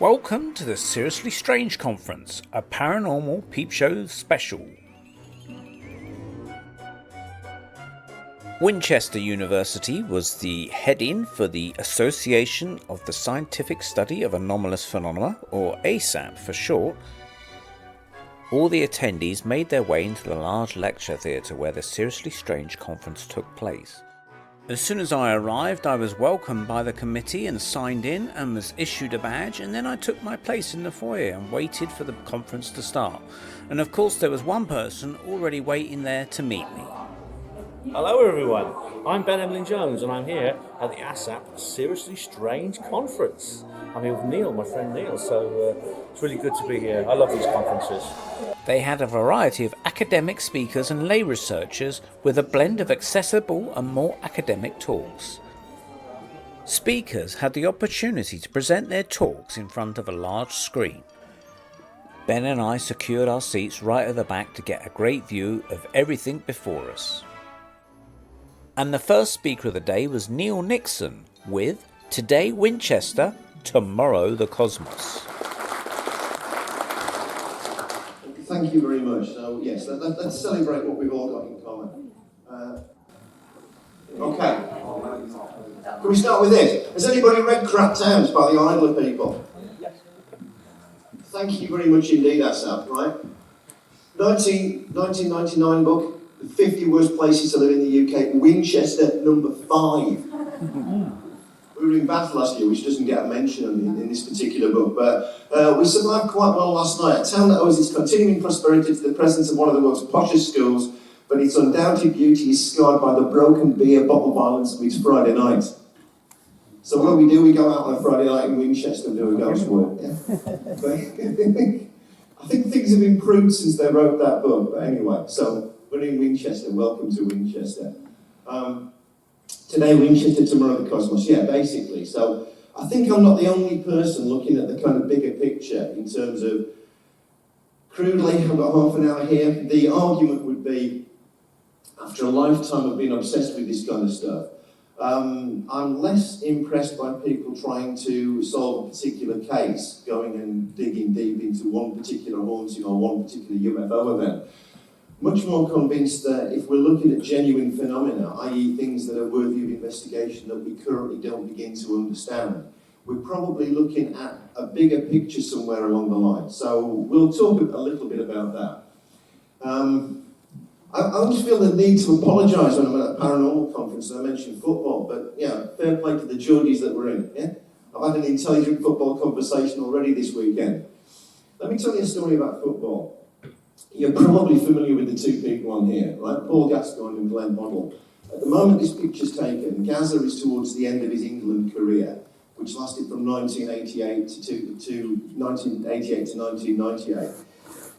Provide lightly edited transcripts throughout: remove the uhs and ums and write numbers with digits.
Welcome to the Seriously Strange Conference, a paranormal peep show special. Winchester University was the heading for the Association of the Scientific Study of Anomalous Phenonma, or ASAP for short. All the attendees made their way into the large lecture theatre where the Seriously Strange Conference took place. As soon as I arrived, I was welcomed by the committee and signed in and was issued a badge, and then I took my place in the foyer and waited for the conference to start. And of course there was one person already waiting there to meet me. Hello everyone, I'm Emlyn-Jones and I'm here at the ASAP Seriously Strange Conference. I'm here with Neil, my friend Neil, so it's really good to be here. I love these conferences. They had a variety of academic speakers and lay researchers with a blend of accessible and more academic talks. Speakers had the opportunity to present their talks in front of a large screen. Ben and I secured our seats right at the back to get a great view of everything before us. And the first speaker of the day was Neil Nixon with Today Winchester, Tomorrow the Cosmos. Thank you very much. So yes, let's celebrate what we've all got in common. Okay. Can we start with this? Has anybody read Crap Towns by the Idler people? Yes. Thank you very much indeed, Asaf, right? 1999 book, The 50 Worst Places to Live in the UK, Winchester number 5. We were in Bath last year, which doesn't get a mention in this particular book, but we survived quite well last night. A town that owes its continuing prosperity to the presence of one of the world's poshest schools, but its undoubted beauty is scarred by the broken beer bottle violence of its Friday night. So what do? We go out on a Friday night in Winchester and do a ghost walk. Yeah? I think things have improved since they wrote that book, but anyway, so we're in Winchester. Welcome to Winchester. Today, Winchester, tomorrow the cosmos. Yeah, basically. So I think I'm not the only person looking at the kind of bigger picture in terms of, crudely, I've got half an hour here. The argument would be, after a lifetime of being obsessed with this kind of stuff, I'm less impressed by people trying to solve a particular case, going and digging deep into one particular haunting or one particular UFO event. Much more convinced that if we're looking at genuine phenomena, i.e. things that are worthy of investigation that we currently don't begin to understand, we're probably looking at a bigger picture somewhere along the line. So we'll talk a little bit about that. I always feel the need to apologise when I'm at a paranormal conference and I mention football, but yeah, fair play to the Geordies that we're in. Yeah? I've had an intelligent football conversation already this weekend. Let me tell you a story about football. You're probably familiar with the two people on here, right? Paul Gascoigne and Glenn Hoddle. At the moment this picture's taken, Gazza is towards the end of his England career, which lasted from 1988 to 1998.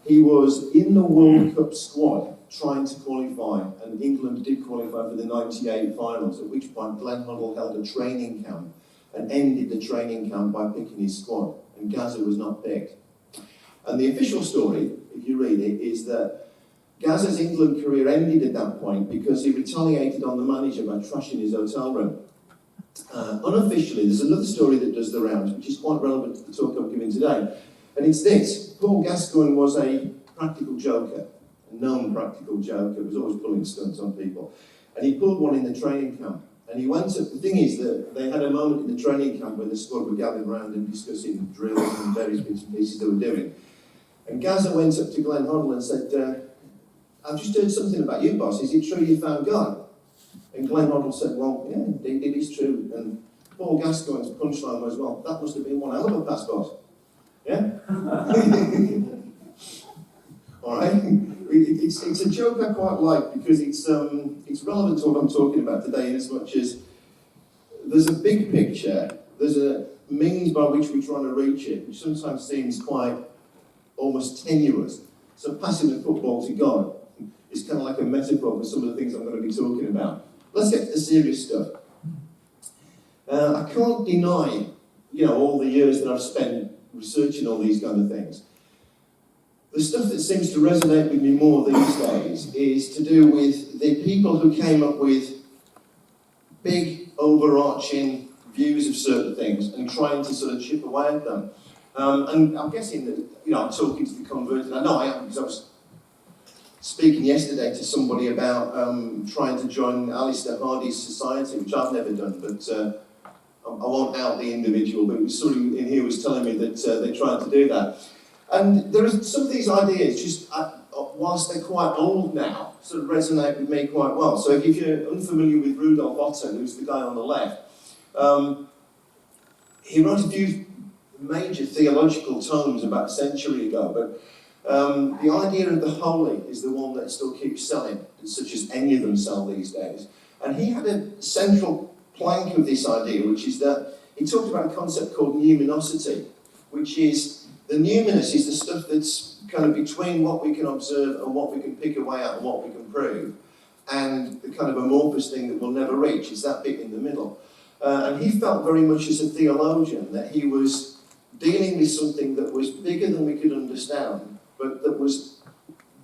He was in the World Cup squad trying to qualify, and England did qualify for the 98 finals, at which point Glenn Hoddle held a training camp and ended the training camp by picking his squad, and Gazza was not picked. And the official story, if you read it, is that Gazza's England career ended at that point because he retaliated on the manager by trashing his hotel room. Unofficially, there's another story that does the rounds, which is quite relevant to the talk I'm giving today, and it's this. Paul Gascoigne was a practical joker, a known practical joker, was always pulling stunts on people, and he pulled one in the training camp. And he went up, the thing is that they had a moment in the training camp when the squad were gathered around and discussing drills and various bits and pieces they were doing. And Gazza went up to Glenn Hoddle and said, I've just heard something about you, boss. Is it true you found God? And Glenn Hoddle said, well, yeah, indeed, it is true. And Paul Gascoigne's punchline was, well, that must have been one hell of a pass, boss. Yeah? All right? It's a joke I quite like because it's relevant to what I'm talking about today in as much as there's a big picture, there's a means by which we're trying to reach it, which sometimes seems quite almost tenuous. So passing the football to God is kind of like a metaphor for some of the things I'm going to be talking about. Let's get to the serious stuff. I can't deny, all the years that I've spent researching all these kind of things. The stuff that seems to resonate with me more these days is to do with the people who came up with big, overarching views of certain things and trying to sort of chip away at them. And I'm guessing that, I'm talking to the converted. I know I am, because I was speaking yesterday to somebody about trying to join Alistair Hardy's society, which I've never done, but I won't out the individual, but somebody in here was telling me that they're trying to do that. And there are some of these ideas, just whilst they're quite old now, sort of resonate with me quite well. So if you're unfamiliar with Rudolf Otto, who's the guy on the left, he wrote a few major theological tomes about a century ago, but the idea of the holy is the one that still keeps selling, such as any of them sell these days. And he had a central plank of this idea, which is that he talked about a concept called numinosity, which is the numinous is the stuff that's kind of between what we can observe and what we can pick away at and what we can prove, and the kind of amorphous thing that we'll never reach. It's that bit in the middle. And he felt very much as a theologian that he was dealing with something that was bigger than we could understand, but that was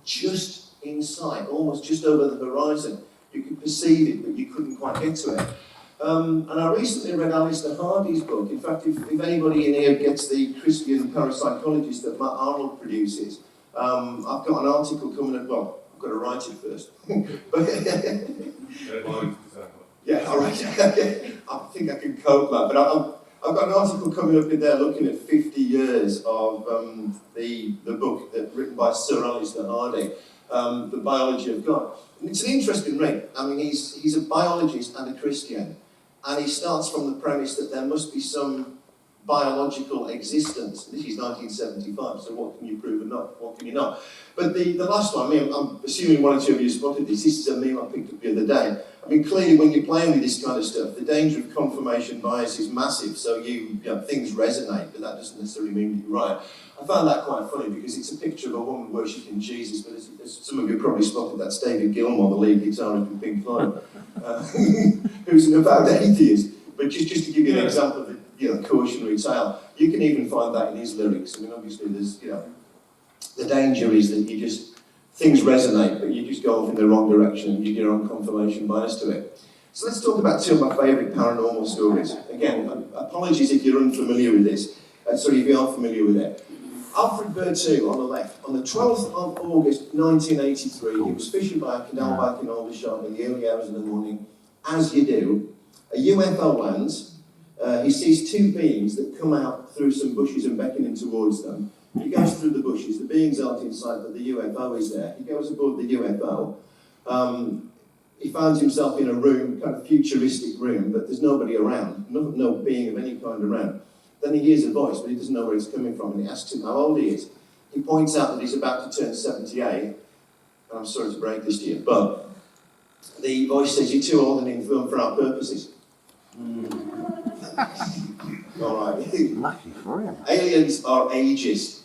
just in sight, almost just over the horizon. You could perceive it, but you couldn't quite get to it. And I recently read Alistair Hardy's book. In fact, if anybody in here gets the Christian parapsychologist that Matt Arnold produces, I've got an article coming up. Well, I've got to write it first. Yeah, all right. I think I can cope that. But I've got an article coming up in there looking at 50 years of the book written by Sir Alistair Hardy, The Biology of God. And it's an interesting read. I mean, he's a biologist and a Christian, and he starts from the premise that there must be some biological existence. This is 1975, so what can you prove and not? What can you not? But the last one, I mean, I'm assuming one or two of you spotted this. This is a meme I picked up the other day. I mean, clearly when you're playing with this kind of stuff, the danger of confirmation bias is massive, so things resonate, but that doesn't necessarily mean that you're right. I found that quite funny because it's a picture of a woman worshipping Jesus, but as some of you probably spotted, that's David Gilmour, the lead guitarist in Pink Floyd, who's an avowed atheist. But just to give you an example of the cautionary tale, you can even find that in his lyrics. I mean, obviously there's, the danger is that things resonate, but you just go off in the wrong direction and you get your own confirmation bias to it. So let's talk about two of my favourite paranormal stories. Again, apologies if you're unfamiliar with this. Sorry, if you are familiar with it. Alfred Bertu on the left. On the 12th of August 1983, he was fishing by a canal back in Aldershot in the early hours of the morning. As you do, a UFO lands. He sees two beings that come out through some bushes and beckon him towards them. He goes through the bushes, the beings aren't in sight, but the UFO is there. He goes aboard the UFO. He finds himself in a room, kind of futuristic room, but there's nobody around, no being of any kind around. Then he hears a voice, but he doesn't know where it's coming from, and he asks him how old he is. He points out that he's about to turn 78, and I'm sorry to break this to you, but the voice says, "You're too old and infirm for our purposes." All right. Lucky for him. Aliens are ageist.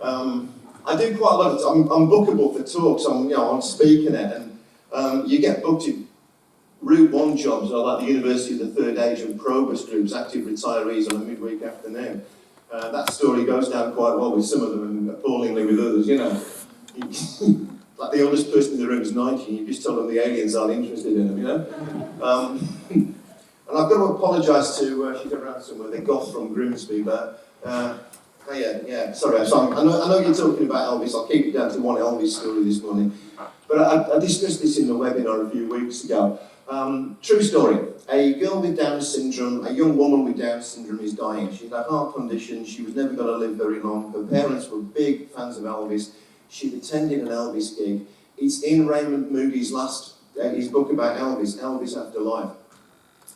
I do quite a lot of. I'm bookable for talks. I'm speaking it, and you get booked in Route 1 jobs, or like the University of the Third Age and Probus groups, active retirees on a midweek afternoon. That story goes down quite well with some of them, and appallingly with others. Like the oldest person in the room is 90, and you just tell them the aliens aren't interested in them. And I've got to apologise to, she's around somewhere, the goth from Grimsby, but, sorry, I know you're talking about Elvis. I'll keep it down to one Elvis story this morning. But I discussed this in the webinar a few weeks ago. True story. A girl with Down syndrome, a young woman with Down syndrome is dying. She had a heart condition, she was never going to live very long. Her parents were big fans of Elvis. She'd attended an Elvis gig. It's in Raymond Moody's his book about Elvis, Elvis After Life.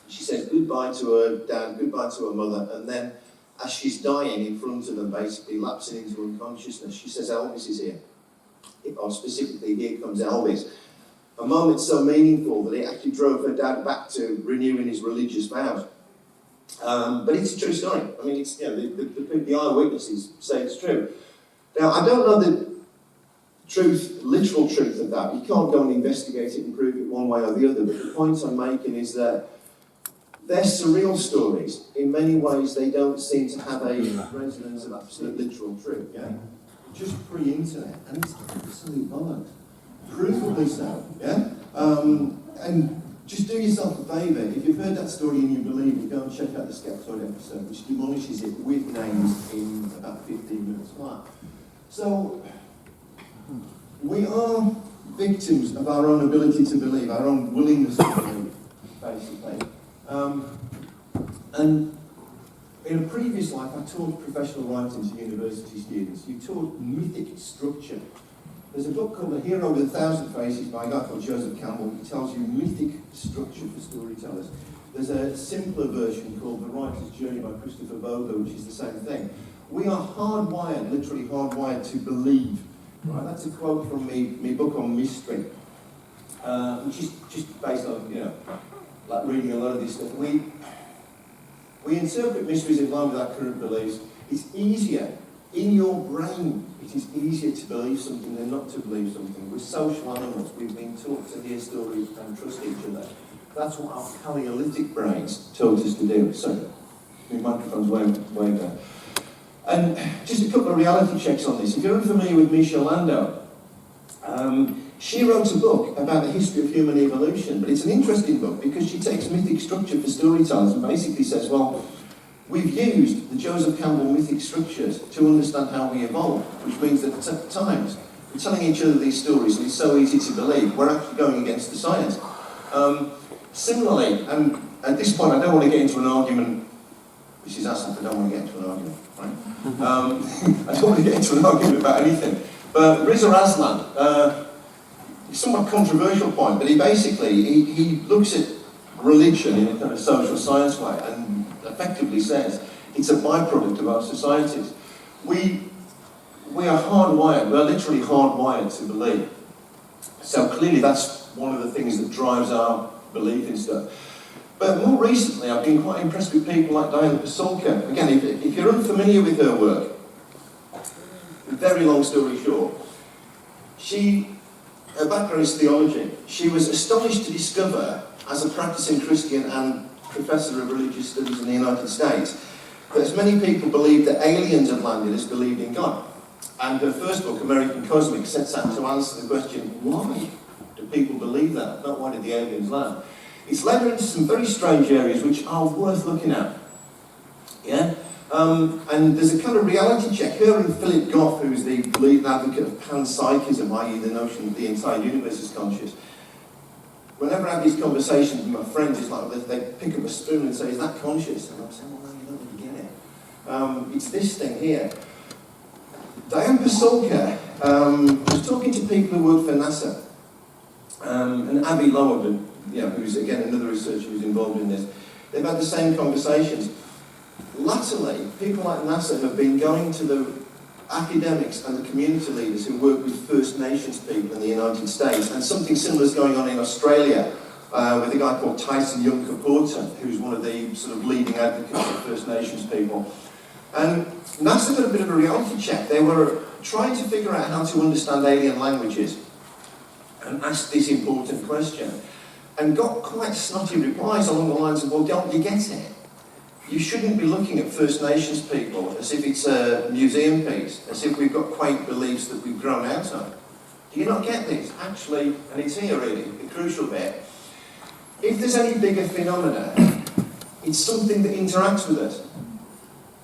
She says goodbye to her dad, goodbye to her mother, and then as she's dying in front of them, basically lapsing into unconsciousness, she says, "Elvis is here." Or specifically, "Here comes Elvis." A moment so meaningful that it actually drove her dad back to renewing his religious vows. But it's a true story. I mean, it's the eyewitnesses say it's true. Now, I don't know the literal truth of that. You can't go and investigate it and prove it one way or the other, but the point I'm making is that they're surreal stories. In many ways, they don't seem to have a resonance of absolute literal truth. Yeah? Just pre-internet, and it's absolute bollocks. Provably so. Yeah. And just do yourself a favour. If you've heard that story and you believe it, go and check out the Skeptoid episode, which demolishes it with names in about 15 minutes flat. So, we are victims of our own ability to believe, our own willingness to believe, basically. And in a previous life, I taught professional writing to university students. You taught mythic structure. There's a book called The Hero with 1,000 Faces by a guy called Joseph Campbell. He tells you mythic structure for storytellers. There's a simpler version called The Writer's Journey by Christopher Vogler, which is the same thing. We are hardwired, literally hardwired to believe. Right? That's a quote from my book on mystery, which is just based on, like reading a lot of this stuff. We interpret mysteries in line with our current beliefs. It's easier, in your brain, it is easier to believe something than not to believe something. We're social animals. We've been taught to hear stories and trust each other. That's what our Paleolithic brains taught us to do. So, my microphone's way down. And just a couple of reality checks on this. If you're unfamiliar with Michel Landau, she wrote a book about the history of human evolution, but it's an interesting book because she takes mythic structure for storytellers and basically says, well, we've used the Joseph Campbell mythic structures to understand how we evolved, which means that at times we're telling each other these stories and it's so easy to believe, we're actually going against the science. Similarly, and at this point I don't want to get into an argument, this is ASAP, I don't want to get into an argument, right? I don't want to get into an argument about anything, but Riza Aslan, it's a somewhat controversial point, but he looks at religion in a kind of social science way and effectively says it's a byproduct of our societies. We are hardwired, we're literally hardwired to believe. So clearly that's one of the things that drives our belief in stuff. But more recently I've been quite impressed with people like Diana Pasulka. Again, if you're unfamiliar with her work, very long story short, her background is theology. She was astonished to discover, as a practicing Christian and professor of religious studies in the United States, that as many people believed that aliens had landed as believed in God. And her first book, American Cosmic, sets out to answer the question, why do people believe that? Not why did the aliens land? It's led her into some very strange areas which are worth looking at. Yeah? And there's a kind of reality check. Her and Philip Goff, who's the leading advocate of panpsychism, i.e. the notion that the entire universe is conscious. Whenever I have these conversations with my friends, it's like they pick up a spoon and say, is that conscious? And I'm saying, well, no, you don't really get it. It's this thing here. Diana Pasulka was talking to people who work for NASA. And Avi Loeb, who's again another researcher who's involved in this, they've had the same conversations. Latterly, people like NASA have been going to the academics and the community leaders who work with First Nations people in the United States, and something similar is going on in Australia with a guy called Tyson Young-Kaporta, who's one of the sort of leading advocates of First Nations people. And NASA did a bit of a reality check. They were trying to figure out how to understand alien languages and asked this important question, and got quite snotty replies along the lines of, well, don't you get it? You shouldn't be looking at First Nations people as if it's a museum piece, as if we've got quaint beliefs that we've grown out of. Do you not get this? Actually, and it's here really, the crucial bit, if there's any bigger phenomena, it's something that interacts with us.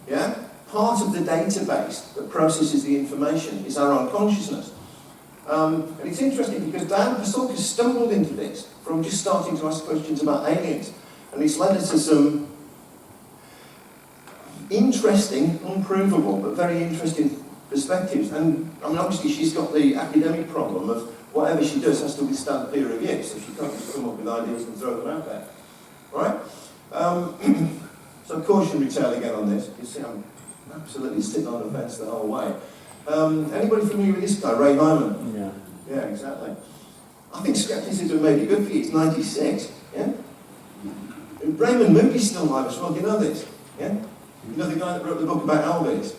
Yeah? Part of the database that processes the information is our own consciousness. And it's interesting because Diana Pasulka stumbled into this from just starting to ask questions about aliens. And it's led her to some interesting, unprovable, but very interesting perspectives. And I mean, obviously she's got the academic problem of whatever she does has to withstand peer review, so she can't just come up with ideas and throw them out there. Right? So cautionary tale again on this. You see, I'm absolutely sitting on the fence the whole way. Anybody familiar with this guy, Ray Hyman? Yeah. Yeah, exactly. I think skepticism may be good for you. It's 96. Yeah? And Raymond Moody's still alive as well. Do you know this? Yeah? You know the guy that wrote the book about Elvis?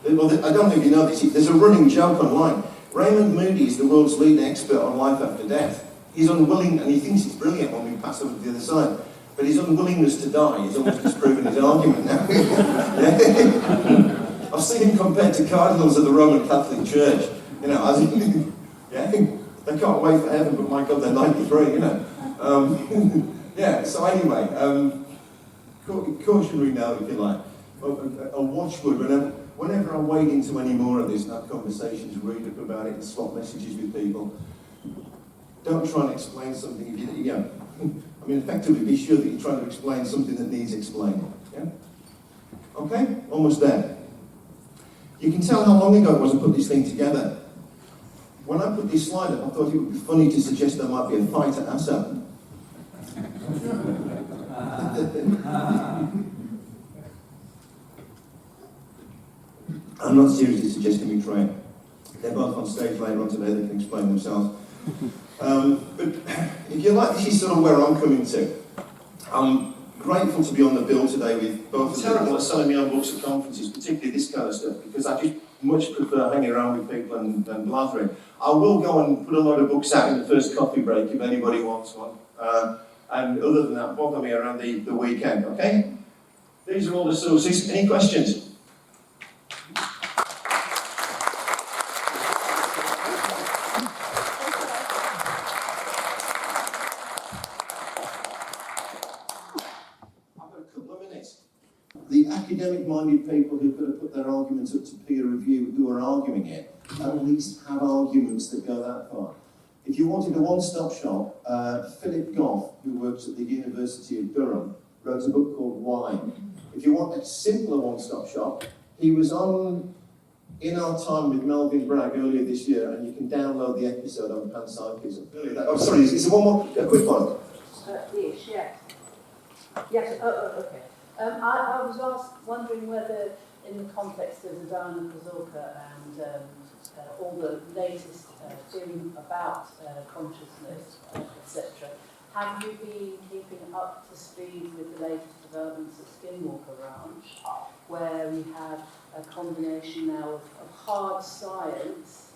Well, I don't know if you know this. There's a running joke online. Raymond Moody is the world's leading expert on life after death. He's unwilling, and he thinks it's brilliant when we pass over to the other side, but his unwillingness to die is almost disproven his argument now. Yeah? I've seen him compared to cardinals of the Roman Catholic Church. You know, as yeah, they can't wait for heaven, but my God, they're 93, you know. Yeah, so anyway, cautionary note, if you like. A watchword, whenever I wade into any more of this and have conversations, read up about it and swap messages with people, don't try and explain something if you know. I mean, effectively, be sure that you're trying to explain something that needs explaining. Yeah? Okay? Almost there. You can tell how long ago it was I put this thing together. When I put this slide up, I thought it would be funny to suggest there might be a fight at ASAP. I'm not seriously suggesting we try it. They're both on stage later on today, they can explain themselves. But if you like, this is sort of where I'm coming to. I'm grateful to be on the bill today with both of them selling me on books at conferences, particularly this kind of stuff, because I just much prefer hanging around with people and blathering. I will go and put a load of books out in the first coffee break if anybody wants one. And other than that, bother me around the weekend, okay? These are all the sources. Any questions? The academic-minded people who've got to put their arguments up to peer review, who are arguing it, at least have arguments that go that far. If you wanted a one-stop shop, Philip Goff, who works at the University of Durham, wrote a book called Why. If you want a simpler one-stop shop, he was on In Our Time with Melvin Bragg earlier this year, and you can download the episode on panpsychism. Oh, sorry, is there one more? A quick one. Yes. Yes, okay. I was wondering whether, in the context of the Diana Pazorka and all the latest theory about consciousness, etc., have you been keeping up to speed with the latest developments at Skinwalker Ranch, where we have a combination now of hard science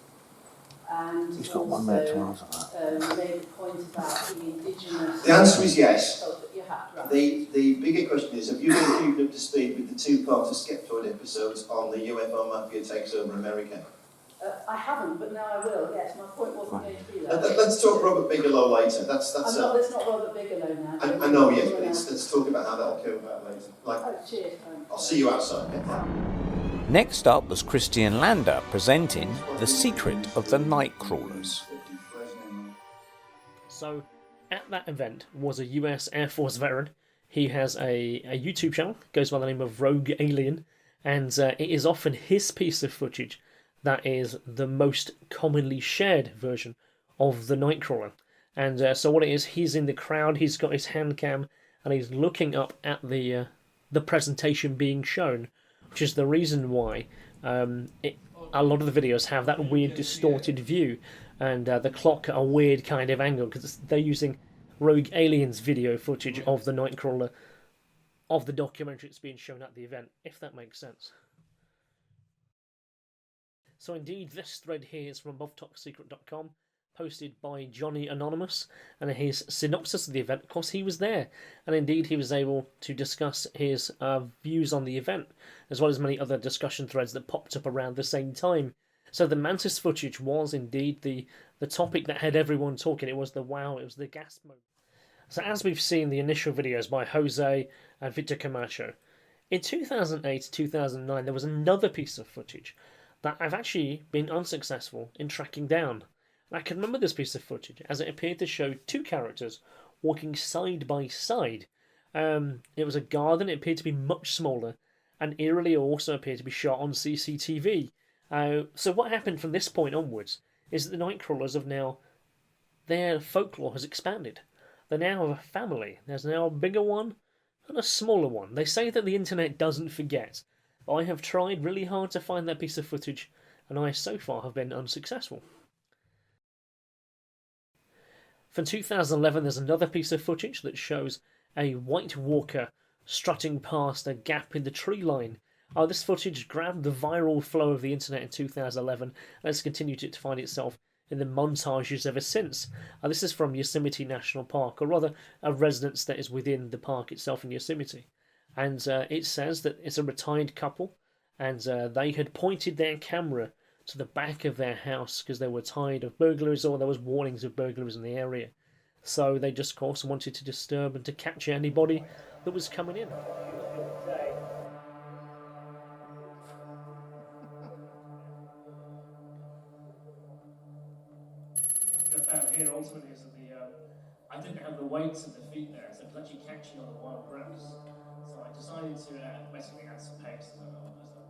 and He's got 1 minute to answer that. Made the point about the indigenous... The answer is yes. Oh, you have, right. The bigger question is, have you been keeping up to speed with the two-part Skeptoid episodes on the UFO Mafia takes over America? I haven't, but now I will, yes. My point wasn't going to be that. Let's talk Robert Bigelow later. That's it's not Robert Bigelow now. I know, yes, but let's talk about how that'll come about later. Cheers. I'll see you outside. Yeah. Next up was Kristian Lander presenting The Secret of the Nightcrawlers. So, at that event was a US Air Force veteran. He has a YouTube channel, goes by the name of Rogue Alien, and it is often his piece of footage that is the most commonly shared version of the Nightcrawler. And so what it is, he's in the crowd, he's got his hand cam, and he's looking up at the presentation being shown, which is the reason why a lot of the videos have that weird distorted view, and the clock at a weird kind of angle, because they're using Rogue Alien's video footage of the Nightcrawler, of the documentary that's being shown at the event, if that makes sense. So indeed, this thread here is from AboveTopSecret.com, posted by Johnny Anonymous, and his synopsis of the event. Of course, he was there, and indeed he was able to discuss his views on the event, as well as many other discussion threads that popped up around the same time. So the Mantis footage was indeed the topic that had everyone talking. It was the wow, it was the gasp moment. So as we've seen the initial videos by Jose and Victor Camacho, in 2008-2009 there was another piece of footage that I've actually been unsuccessful in tracking down. I can remember this piece of footage as it appeared to show two characters walking side by side. It was a garden, it appeared to be much smaller, and eerily also appeared to be shot on CCTV. So what happened from this point onwards is that the Nightcrawlers have now, their folklore has expanded. They now have a family. There's now a bigger one and a smaller one. They say that the internet doesn't forget. I have tried really hard to find that piece of footage, and I so far have been unsuccessful. From 2011, there's another piece of footage that shows a white walker strutting past a gap in the tree line. This footage grabbed the viral flow of the internet in 2011, and has continued to find itself in the montages ever since. This is from Yosemite National Park, or rather a residence that is within the park itself in Yosemite. And it says that it's a retired couple, and they had pointed their camera to the back of their house because they were tired of burglaries, or there was warnings of burglaries in the area. So they just, of course, wanted to disturb and to capture anybody that was coming in. What I found here ultimately is that I didn't have the weights of the feet there, so it was actually catching on the wild grass. So I decided to basically add some paste. So I'm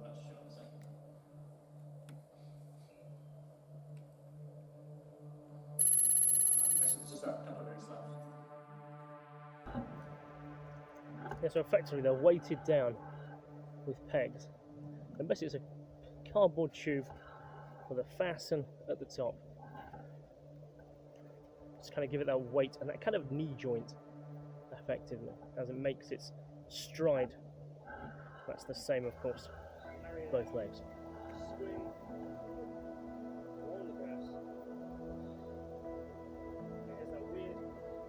about to show in a second. I think there's just a couple of minutes left. Yeah, so effectively they're weighted down with pegs. And basically it's a cardboard tube with a fasten at the top. Just kind of give it that weight and that kind of knee joint effectively as it makes its stride. That's the same, of course, both legs. Swing along the grass. There's that weird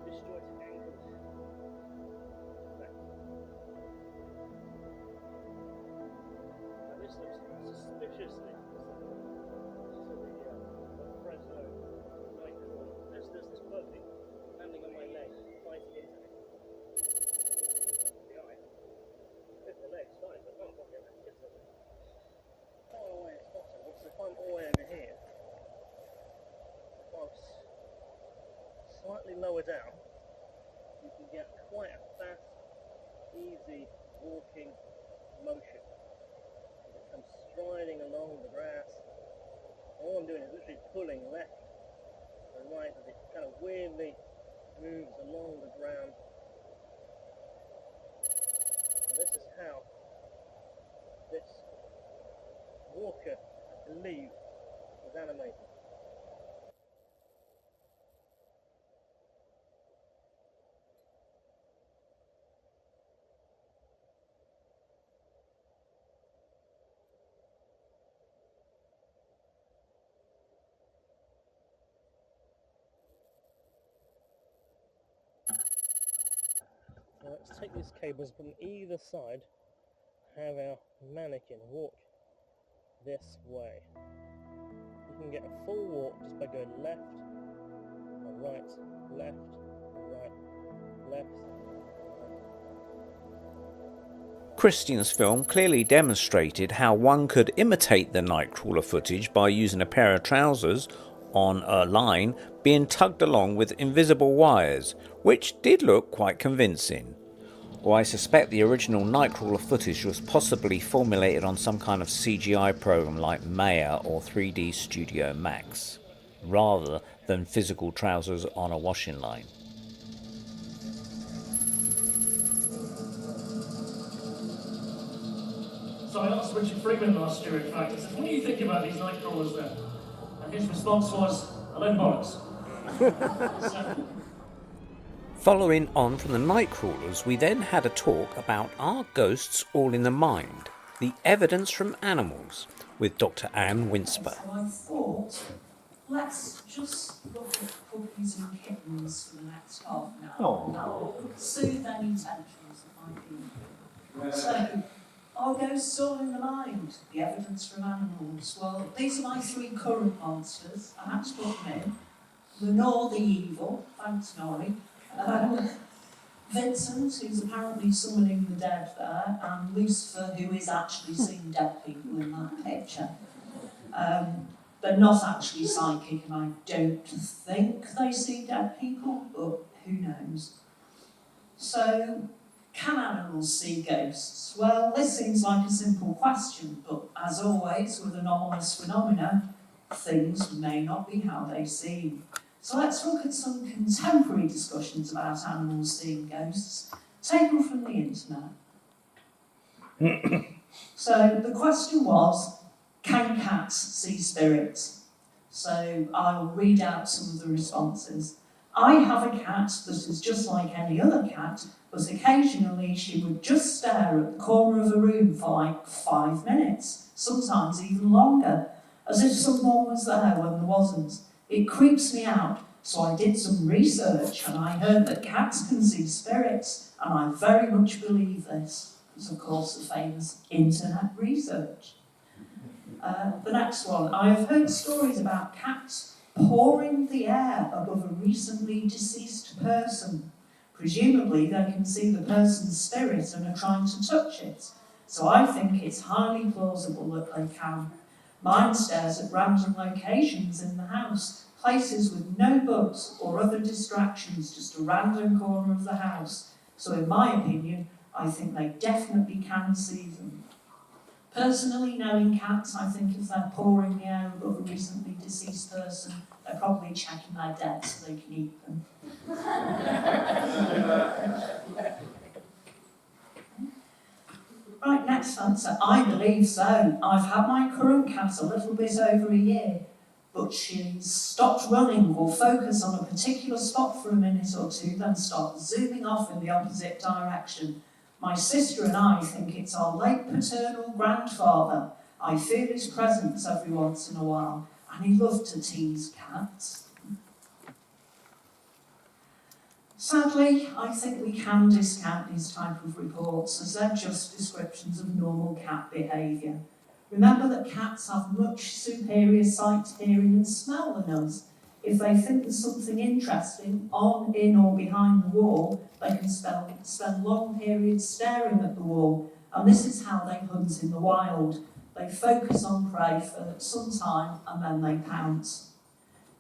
disjointed angle. Now this looks suspiciously Frazer nightcrawler. There's this puppy landing on my leg, biting into me. The eye. The leg's fine, but not quite getting that into me. Far away it's possible, because if I'm all the way over here, if I'm slightly lower down, you can get quite a fast, easy walking motion. It comes striding along the grass. All I'm doing is literally pulling left and right as it kind of weirdly moves along the ground. And this is how this walker, I believe, was animated. Now let's take these cables from either side, have our mannequin walk this way. You can get a full walk just by going left, and right, left, and right, left. Kristian's film clearly demonstrated how one could imitate the Nightcrawler footage by using a pair of trousers on a line being tugged along with invisible wires, which did look quite convincing. Or I suspect the original Nightcrawler footage was possibly formulated on some kind of CGI program like Maya or 3D Studio Max, rather than physical trousers on a washing line. So I asked Richard Freeman last year, in fact, I said, what do you think about these night crawlers then? And his response was, a load of bollocks. So, Following on from the Nightcrawlers, we then had a talk about Are Ghosts All in the Mind? The Evidence from Animals, with Dr. Ann Winsper. So I thought, let's just look at puppies and kittens for the next half an hour. No. Soothe any tensions that might be. So, are ghosts all in the mind? The evidence from animals. Well, these are my three current monsters. I had to put them in. Lenore the evil, thanks Nori. Vincent, who's apparently summoning the dead there, and Lucifer, who is actually seeing dead people in that picture. But not actually psychic, and I don't think they see dead people, but who knows. So, can animals see ghosts? Well, this seems like a simple question, but as always with anomalous phenomena, things may not be how they seem. So let's look at some contemporary discussions about animals seeing ghosts, taken from the internet. So the question was, can cats see spirits? So I'll read out some of the responses. I have a cat that is just like any other cat, but occasionally she would just stare at the corner of a room for like 5 minutes, sometimes even longer, as if someone was there when there wasn't. It creeps me out, so I did some research and I heard that cats can see spirits, and I very much believe this. It's of course the famous internet research. The next one, I have heard stories about cats pouring the air above a recently deceased person. Presumably they can see the person's spirit and are trying to touch it. So I think it's highly plausible that they can. Mine stares at random locations in the house, places with no bugs or other distractions, just a random corner of the house. So in my opinion, I think they definitely can see them. Personally, knowing cats, I think if they're pouring the air above a recently deceased person, they're probably checking their debt so they can eat them. Right, next answer. I believe so. I've had my current cat a little bit over a year, but she's stopped running or focus on a particular spot for a minute or two, then start zooming off in the opposite direction. My sister and I think it's our late paternal grandfather. I feel his presence every once in a while, and he loved to tease cats. Sadly, I think we can discount these type of reports as they're just descriptions of normal cat behaviour. Remember that cats have much superior sight, hearing and smell than us. If they think there's something interesting on, in or behind the wall, they can spend long periods staring at the wall, and this is how they hunt in the wild. They focus on prey for some time and then they pounce.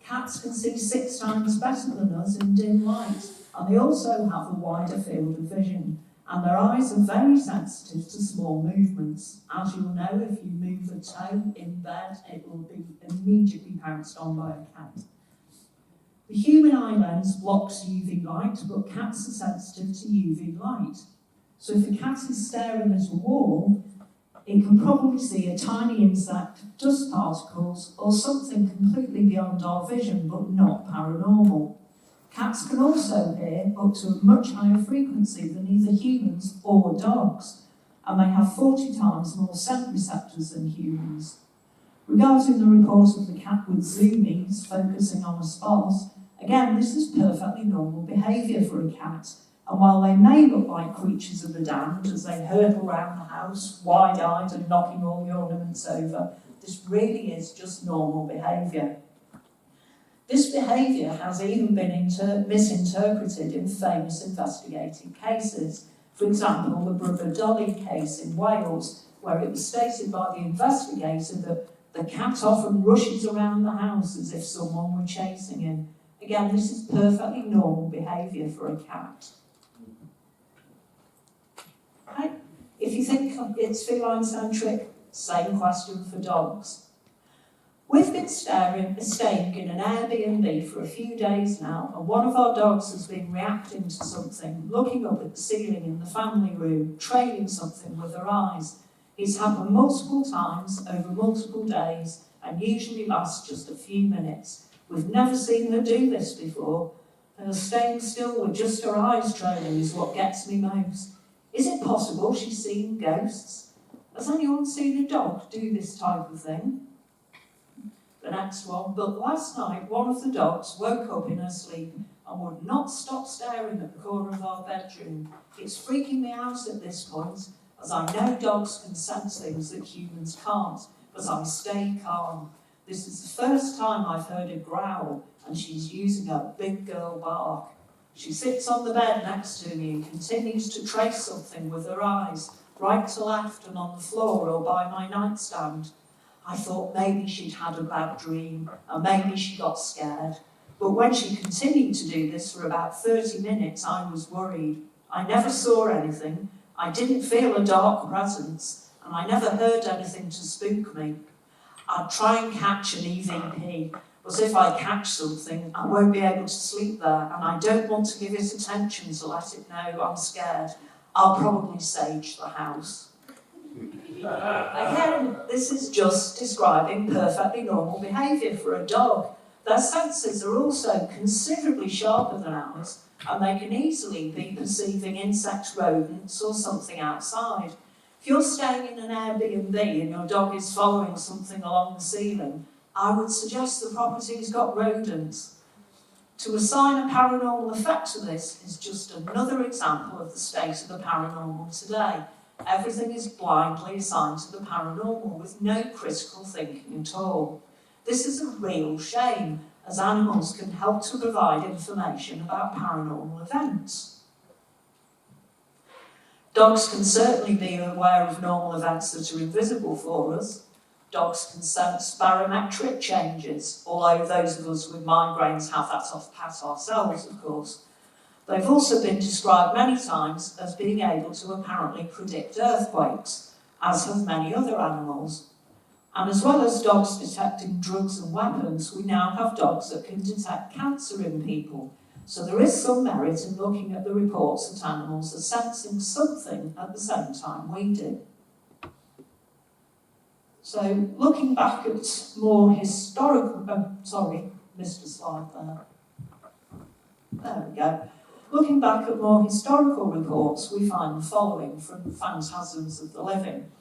Cats can see 6 times better than us in dim light, and they also have a wider field of vision, and their eyes are very sensitive to small movements. As you'll know, if you move a toe in bed, it will be immediately pounced on by a cat. The human eye lens blocks UV light, but cats are sensitive to UV light. So if a cat is staring at a wall, it can probably see a tiny insect, dust particles, or something completely beyond our vision, but not paranormal. Cats can also hear up to a much higher frequency than either humans or dogs, and they have 40 times more scent receptors than humans. Regarding the report of the cat with zoomies focusing on a spot, again, this is perfectly normal behaviour for a cat, and while they may look like creatures of the damned as they hurtle around the house, wide-eyed and knocking all the ornaments over, this really is just normal behaviour. This behaviour has even been misinterpreted in famous investigative cases. For example, the Brother Dolly case in Wales, where it was stated by the investigator that the cat often rushes around the house as if someone were chasing him. Again, this is perfectly normal behaviour for a cat. Okay. If you think it's feline-centric, same question for dogs. We've been staying in an Airbnb for a few days now, and one of our dogs has been reacting to something, looking up at the ceiling in the family room, trailing something with her eyes. It's happened multiple times over multiple days and usually lasts just a few minutes. We've never seen her do this before. Her staying still with just her eyes trailing is what gets me most. Is it possible she's seen ghosts? Has anyone seen a dog do this type of thing? The next one, but last night one of the dogs woke up in her sleep and would not stop staring at the corner of our bedroom. It's freaking me out at this point, as I know dogs can sense things that humans can't, but I stay calm. This is the first time I've heard her growl, and she's using a big girl bark. She sits on the bed next to me and continues to trace something with her eyes, right to left and on the floor or by my nightstand. I thought maybe she'd had a bad dream, and maybe she got scared. But when she continued to do this for about 30 minutes, I was worried. I never saw anything, I didn't feel a dark presence, and I never heard anything to spook me. I'd try and catch an EVP, but if I catch something, I won't be able to sleep there, and I don't want to give it attention to let it know I'm scared. I'll probably sage the house. Again, this is just describing perfectly normal behaviour for a dog. Their senses are also considerably sharper than ours, and they can easily be perceiving insects, rodents, or something outside. If you're staying in an Airbnb and your dog is following something along the ceiling, I would suggest the property's got rodents. To assign a paranormal effect to this is just another example of the state of the paranormal today. Everything is blindly assigned to the paranormal with no critical thinking at all. This is a real shame, as animals can help to provide information about paranormal events. Dogs can certainly be aware of normal events that are invisible for us. Dogs can sense barometric changes, although those of us with migraines have that off pat ourselves, of course. They've also been described many times as being able to apparently predict earthquakes, as have many other animals. And as well as dogs detecting drugs and weapons, we now have dogs that can detect cancer in people. So there is some merit in looking at the reports that animals are sensing something at the same time we do. So looking back at more historical, missed a slide there. There we go. Looking back at more historical reports, we find the following from Phantasms of the Living.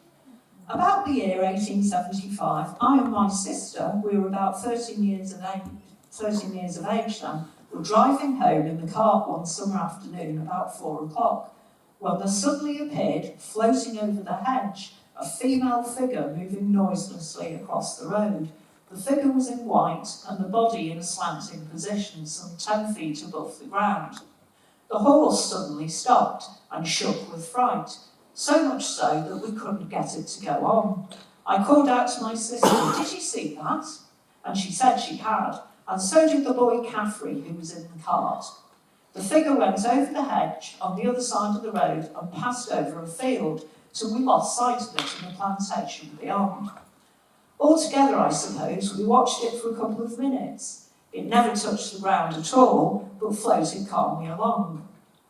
About the year 1875, I and my sister, we were about 13 years of age then, were driving home in the cart one summer afternoon about 4 o'clock, when there suddenly appeared, floating over the hedge, a female figure moving noiselessly across the road. The figure was in white and the body in a slanting position, some 10 feet above the ground. The horse suddenly stopped and shook with fright, so much so that we couldn't get it to go on. I called out to my sister, "Did you see that?" And she said she had, and so did the boy Caffrey, who was in the cart. The figure went over the hedge on the other side of the road and passed over a field till we lost sight of it in the plantation beyond. Altogether, I suppose, we watched it for a couple of minutes. It never touched the ground at all, but floated calmly along.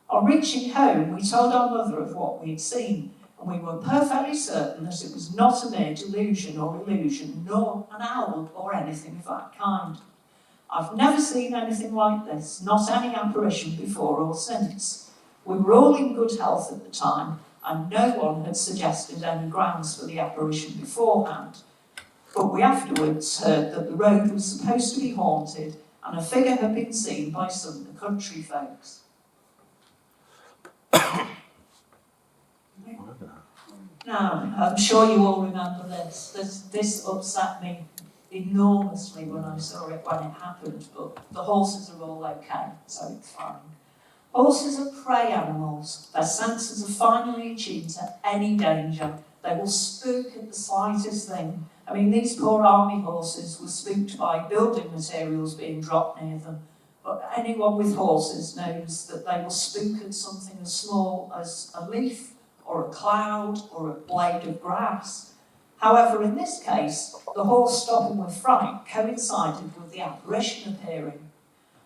On reaching home, we told our mother of what we had seen, and we were perfectly certain that it was not a mere delusion or illusion, nor an owl or anything of that kind. I've never seen anything like this, not any apparition before or since. We were all in good health at the time, and no one had suggested any grounds for the apparition beforehand. But we afterwards heard that the road was supposed to be haunted, and a figure had been seen by some of the country folks. Now, I'm sure you all remember this. This upset me enormously when I saw it when it happened, but the horses are all okay, so it's fine. Horses are prey animals. Their senses are finely attuned to any danger. They will spook at the slightest thing. I mean, these poor army horses were spooked by building materials being dropped near them. But anyone with horses knows that they will spook at something as small as a leaf or a cloud or a blade of grass. However, in this case, the horse stopping with fright coincided with the apparition appearing.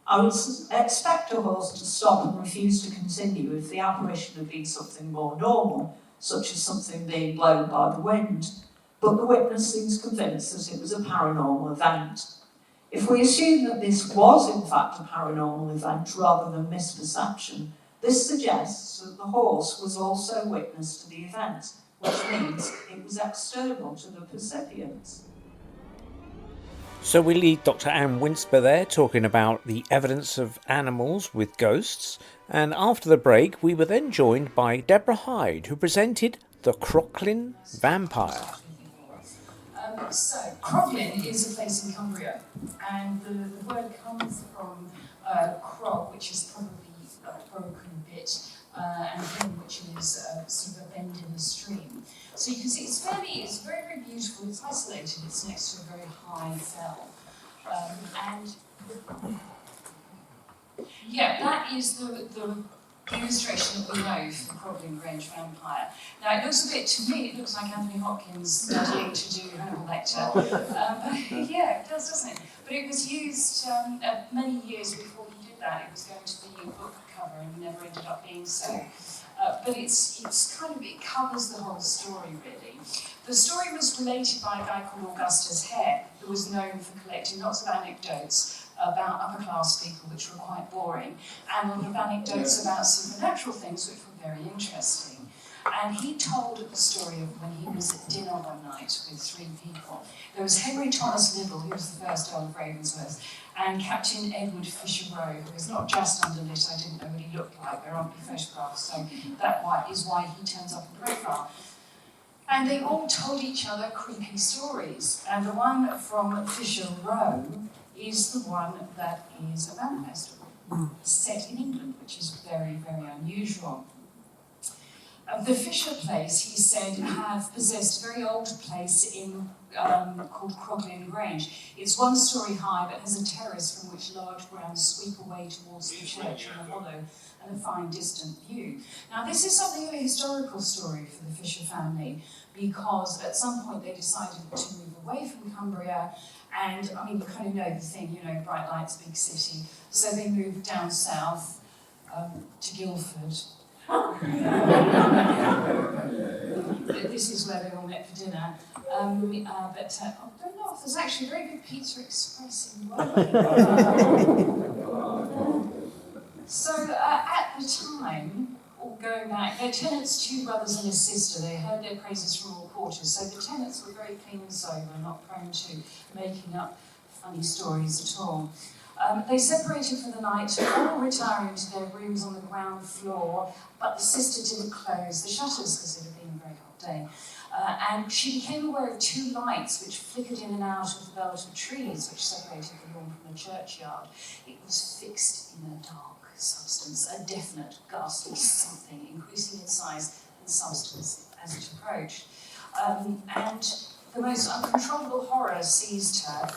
I would expect a horse to stop and refuse to continue if the apparition had been something more normal, such as something being blown by the wind, but the witness seems convinced that it was a paranormal event. If we assume that this was in fact a paranormal event rather than misperception, this suggests that the horse was also witness to the event, which means it was external to the percipients. So we leave Dr. Ann Winsper there talking about the evidence of animals with ghosts, and after the break we were then joined by Deborah Hyde, who presented The Crocklin Vampire. So, Crocklin is a place in Cumbria, and the word comes from crog, which is probably a broken bit, and lin, which is sort of a bend in the stream. So you can see it's very, very beautiful. It's isolated. It's next to a very high fell, and yeah, that is the illustration that we know for the Crocklin Grange vampire. Now it looks a bit, to me, it looks like Anthony Hopkins studying to do Hannibal Lecter. But yeah, it does, doesn't it? But it was used many years before he did that. It was going to be a book cover and never ended up being so. But it's kind of, it covers the whole story, really. The story was related by a guy called Augustus Hare, who was known for collecting lots of anecdotes about upper-class people, which were quite boring, and a lot of anecdotes about supernatural things, which were very interesting. And he told the story of when he was at dinner one night with 3 people. There was Henry Thomas Liddell, who was the first Earl of Ravensworth, and Captain Edward Fisher Roe, who is not just underlit, I didn't know what he looked like, there aren't any photographs, so that is why he turns up in profile. And they all told each other creepy stories, and the one from Fisher Roe is the one that is a vampire story, set in England, which is very, very unusual. The Fisher place, he said, have possessed a very old place in called Croglin Grange. It's 1 story high, but has a terrace from which large grounds sweep away towards the church in the hollow and a fine distant view. Now, this is something of a historical story for the Fisher family, because at some point they decided to move away from Cumbria, and I mean, you kind of know the thing, you know, bright lights, big city. So they moved down south to Guildford. This is where they all met for dinner. I don't know if there's actually a very good Pizza Express in Wales. So at the time, going back, their tenants, 2 brothers and a sister, they heard their praises from all quarters. So the tenants were very clean and sober, not prone to making up funny stories at all. They separated for the night, all retiring to their rooms on the ground floor, but the sister didn't close the shutters because it had been a very hot day. And she became aware of 2 lights which flickered in and out of the belt of trees which separated the lawn from the churchyard. It was fixed in a dark substance, a definite, ghastly something, increasing in size and substance as it approached. And the most uncontrollable horror seized her,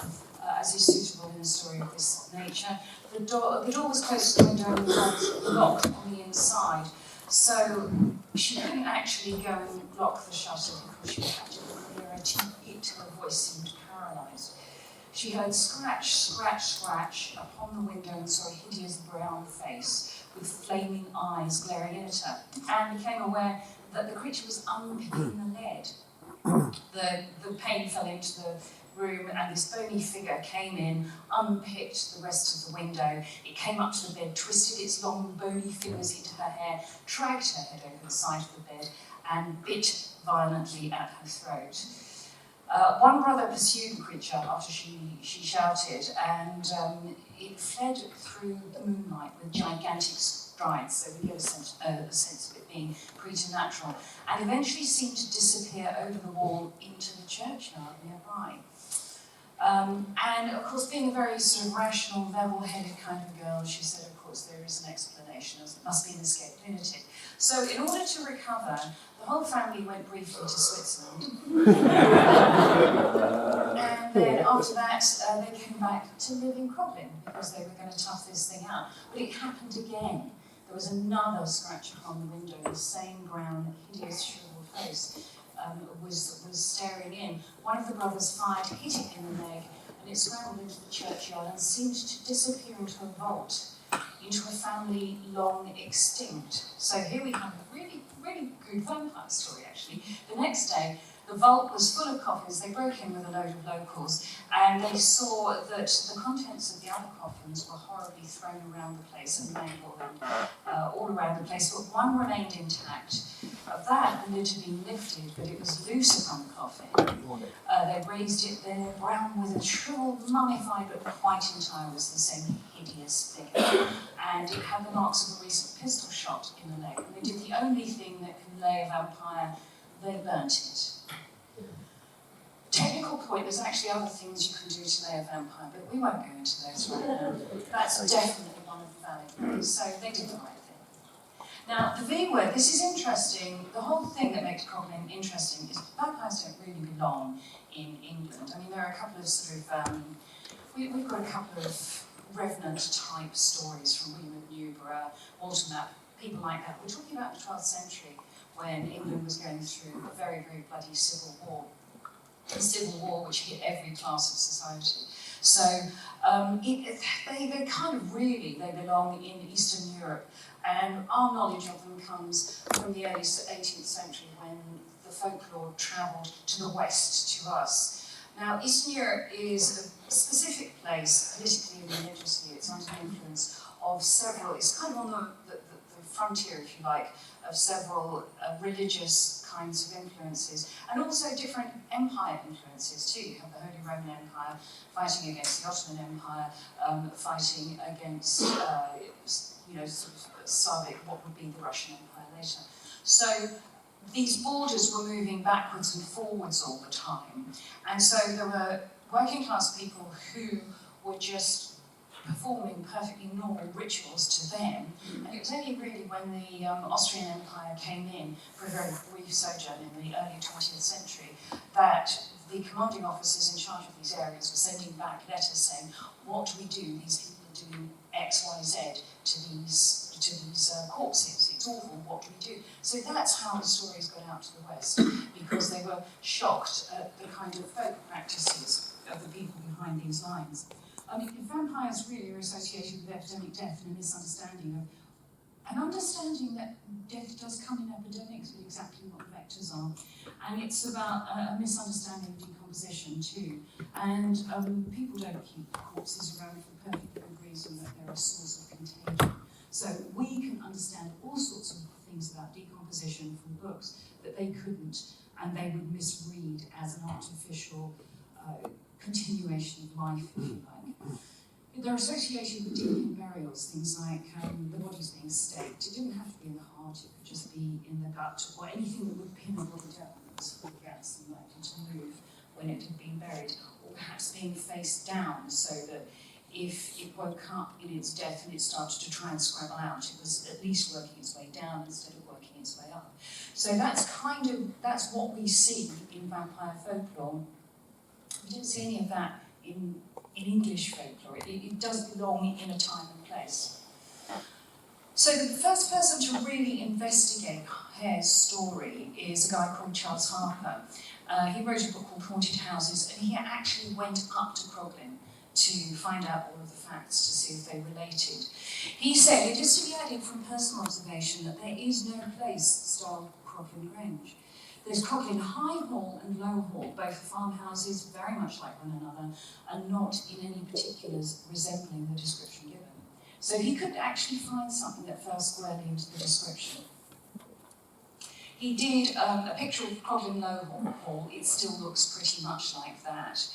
as is suitable in a story of this nature. The door was close to the window and was locked on the inside, so she couldn't actually go and lock the shutter because she had to look nearer to it. Her voice seemed paralysed. She heard scratch, scratch, scratch upon the window and saw a hideous brown face with flaming eyes glaring in at her, and became aware that the creature was unpicking the lead. The pane fell into the room, and this bony figure came in, unpicked the rest of the window. It came up to the bed, twisted its long bony fingers into her hair, dragged her head over the side of the bed, and bit violently at her throat. One brother pursued the creature after she shouted, and it fled through the moonlight with gigantic strides, so we get a sense of it being preternatural, and eventually seemed to disappear over the wall into the churchyard nearby. And of course, being a very sort of rational, level-headed kind of girl, she said, of course, there is an explanation, as it must be an escaped lunatic. So in order to recover, the whole family went briefly to Switzerland. And then after that, they came back to live in Croglin because they were going to tough this thing out. But it happened again. There was another scratch upon the window, the same brown, hideous, shriveled face was staring in. One of the brothers fired, hit it in the leg, and it scrambled into the churchyard and seemed to disappear into a vault, into a family long extinct. So here we have a really, really good vampire story, actually. The next day, the vault was full of coffins. They broke in with a load of locals, and they saw that the contents of the other coffins were horribly thrown around the place and mangled all around the place, but one remained intact. That lid had been lifted, but it was loose upon the coffin. They raised it there, brown with a shriveled, mummified, but quite entire was the same hideous thing. And it had the marks of a recent pistol shot in the leg. And they did the only thing that can lay a vampire, they burnt it. Technical point, there's actually other things you can do to lay a vampire, but we won't go into those right now. That's definitely one of the valid ways, so they did the right thing. Now, the V word, this is interesting. The whole thing that makes Croglin interesting is vampires don't really belong in England. I mean, there are a couple of sort of, we've got a couple of revenant-type stories from William of Newburgh, Walter Map, people like that. We're talking about the 12th century, when England was going through a very, very bloody civil war. A civil war which hit every class of society. So they kind of really, they belong in Eastern Europe. And our knowledge of them comes from the early 18th century when the folklore travelled to the west to us. Now, Eastern Europe is a specific place, politically and religiously. It's under the influence of several, it's kind of on the frontier, if you like, of several religious kinds of influences, and also different empire influences too. You have the Holy Roman Empire fighting against the Ottoman Empire, fighting against, sort of Slavic, what would be the Russian Empire later. So these borders were moving backwards and forwards all the time, and so there were working class people who were just performing perfectly normal rituals to them. And it was only really when the Austrian Empire came in for a very brief sojourn in the early 20th century that the commanding officers in charge of these areas were sending back letters saying, what do we do? These people are doing X, Y, Z to these corpses. It's awful, what do we do? So that's how the stories got out to the West, because they were shocked at the kind of folk practices of the people behind these lines. I mean, vampires really are associated with epidemic death and a misunderstanding of an understanding that death does come in epidemics with exactly what the vectors are. And it's about a misunderstanding of decomposition too. And people don't keep corpses around for the perfect good reason that they're a source of contagion. So we can understand all sorts of things about decomposition from books that they couldn't, and they would misread as an artificial continuation of life, if you like. They're associated with deep burials, things like the bodies being staked. It didn't have to be in the heart, it could just be in the gut, or anything that would pin a body down that was full of gas and likely to move when it had been buried, or perhaps being face down so that if it woke up in its death and it started to try and scrabble out, it was at least working its way down instead of working its way up. So that's what we see in vampire folklore. We don't see any of that in English folklore. It does belong in a time and place. So the first person to really investigate Hare's story is a guy called Charles Harper. He wrote a book called Haunted Houses, and he actually went up to Croglin to find out all of the facts to see if they related. He said, it is to be added from personal observation that there is no place styled Croglin Grange. There's Croglin High Hall and Low Hall, both farmhouses very much like one another, and not in any particulars resembling the description given. So he could actually find something that fell squarely into the description. He did a picture of Croglin Low Hall. It still looks pretty much like that.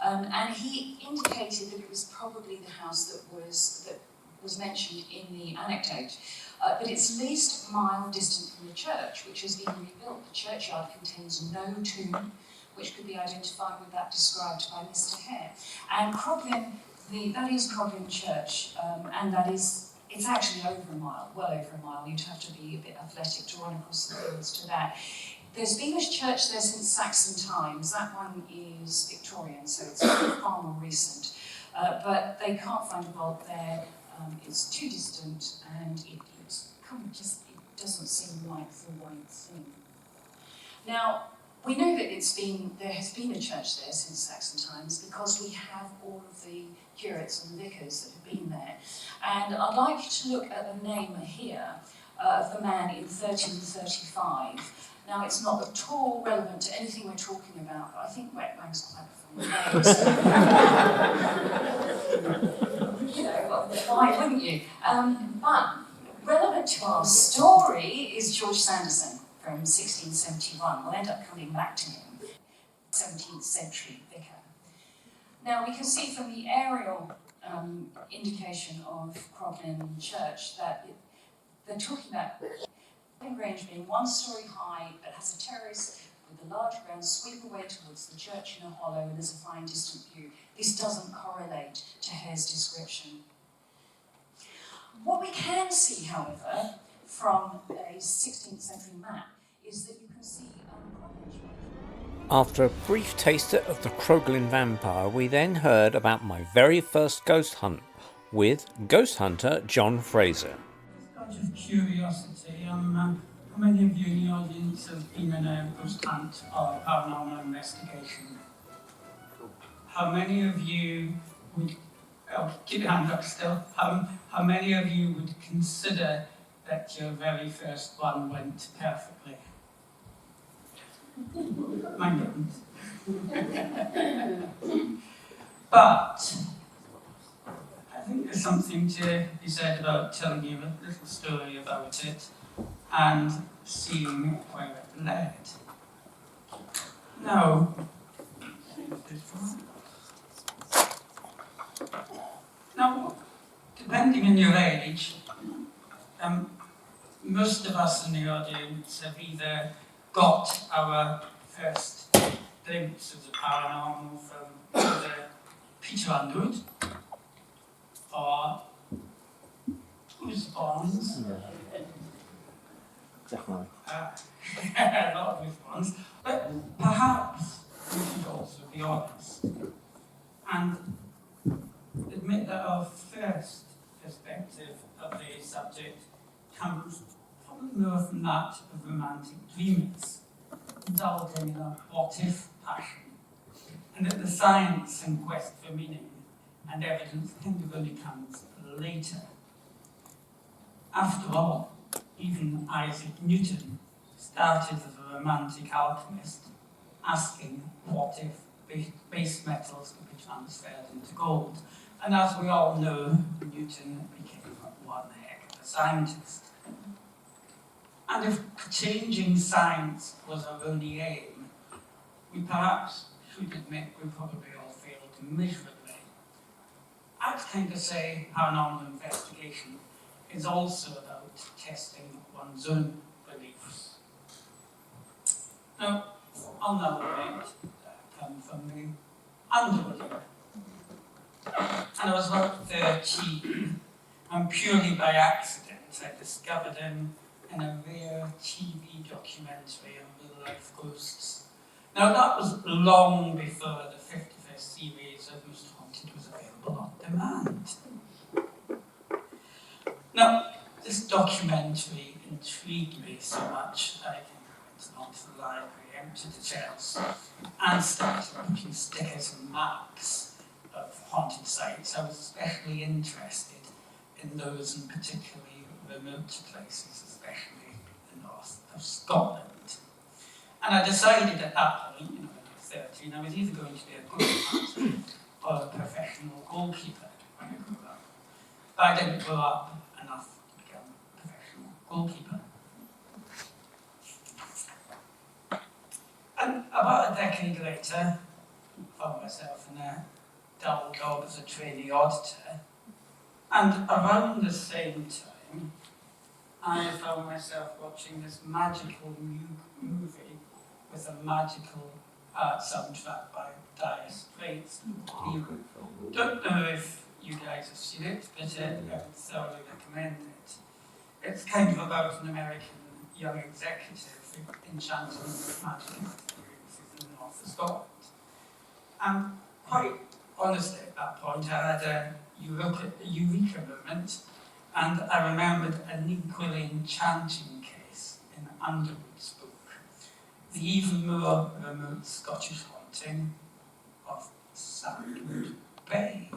And he indicated that it was probably the house that was mentioned in the anecdote. But it's least a mile distant from the church, which has been rebuilt. The churchyard contains no tomb, which could be identified with that described by Mr. Hare. And Croglin, that is Croglin Church, and it's actually over a mile, well over a mile. You'd have to be a bit athletic to run across the fields to that. There's been a church there since Saxon times. That one is Victorian, so it's far more recent. But they can't find a vault there. It's too distant, and it doesn't seem like the right thing. Now, we know that there has been a church there since Saxon times because we have all of the curates and vicars that have been there. And I'd like to look at the name here of the man in 1335. Now, it's not at all relevant to anything we're talking about, but I think Wetbag's quite a fun name. You know, well, why wouldn't you? But relevant to our story is George Sanderson from 1671. We'll end up coming back to him. 17th century vicar. Now, we can see from the aerial indication of Croglin Church that they're talking about Grange being one story high but has a terrace with the large grounds sweep away towards the church in a hollow and there's a fine distant view. This doesn't correlate to Hare's description. What we can see, however, from a 16th century map is that you can see After a brief taster of the Croglin vampire, we then heard about my very first ghost hunt with ghost hunter John Frazer. Out of curiosity, how many of you in the audience have been in a ghost hunt or paranormal investigation? How many of you would, keep your hand up still, how many of you would consider that your very first one went perfectly? Mine didn't. But I think there's something to be said about telling you a little story about it and seeing where it led. Now, depending on your age, most of us in the audience have either got our first glimpse of the paranormal from either Peter Underwood or response. Definitely. A lot of response. But perhaps we should also be honest and admit that our first perspective of the subject comes probably more from that of romantic dreamers, indulging in a what-if passion, and that the science and quest for meaning and evidence kind of only comes later. After all, even Isaac Newton started as a romantic alchemist, asking what if base metals could be transferred into gold. And as we all know, Newton became one heck of a scientist. And if changing science was our only aim, we perhaps should admit we probably all failed miserably. I'd kind of say paranormal investigation is also about testing one's own beliefs. Now, on that point, come from the underbeliever. And I was about 13, and purely by accident, I discovered him in a rare TV documentary on real-life ghosts. Now, that was long before the 51st series of Most Haunted was available on demand. Now, this documentary intrigued me so much that I went on to the library, emptied the shelves, and started putting stickers and maps of haunted sites. I was especially interested in those in particularly remote places, especially the north of Scotland. And I decided at that point, when I was 13, I was either going to be a ghost hunter or a professional goalkeeper when I grew up. But I didn't grow up enough to become a professional goalkeeper. And about a decade later, I found myself in a dull job as a trainee auditor. And around the same time, I found myself watching this magical movie with a magical soundtrack by Dire Straits. Don't know if you guys have seen it, but I would thoroughly recommend it. It's kind of about an American young executive who enchanted with magic experiences in the north of Scotland. And quite honestly, at that point, I had a eureka moment, and I remembered an equally enchanting case in Underwood's book, the even more remote Scottish haunting of Sandwood Bay.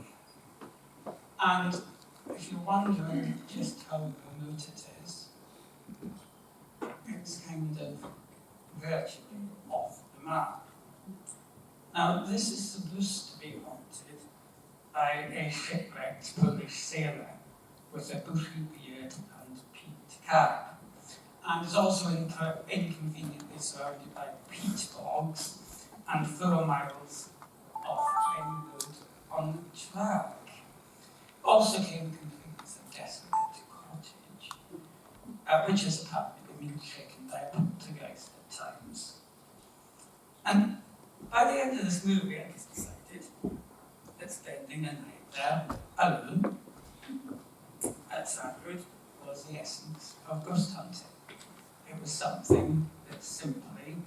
And if you're wondering just how remote it is, it's kind of virtually off the map. Now, this is supposed to be haunted by a shipwrecked Polish sailor with a bushy beard and peaked cap, and is also inconveniently surrounded by peat bogs and 4 miles of plain road on the track. Also came complete with a desolate cottage, which has apparently been shaken by a poltergeist at times. And by the end of this movie, I just decided that spending a night there alone at Sandwood was the essence of ghost hunting. It was something that simply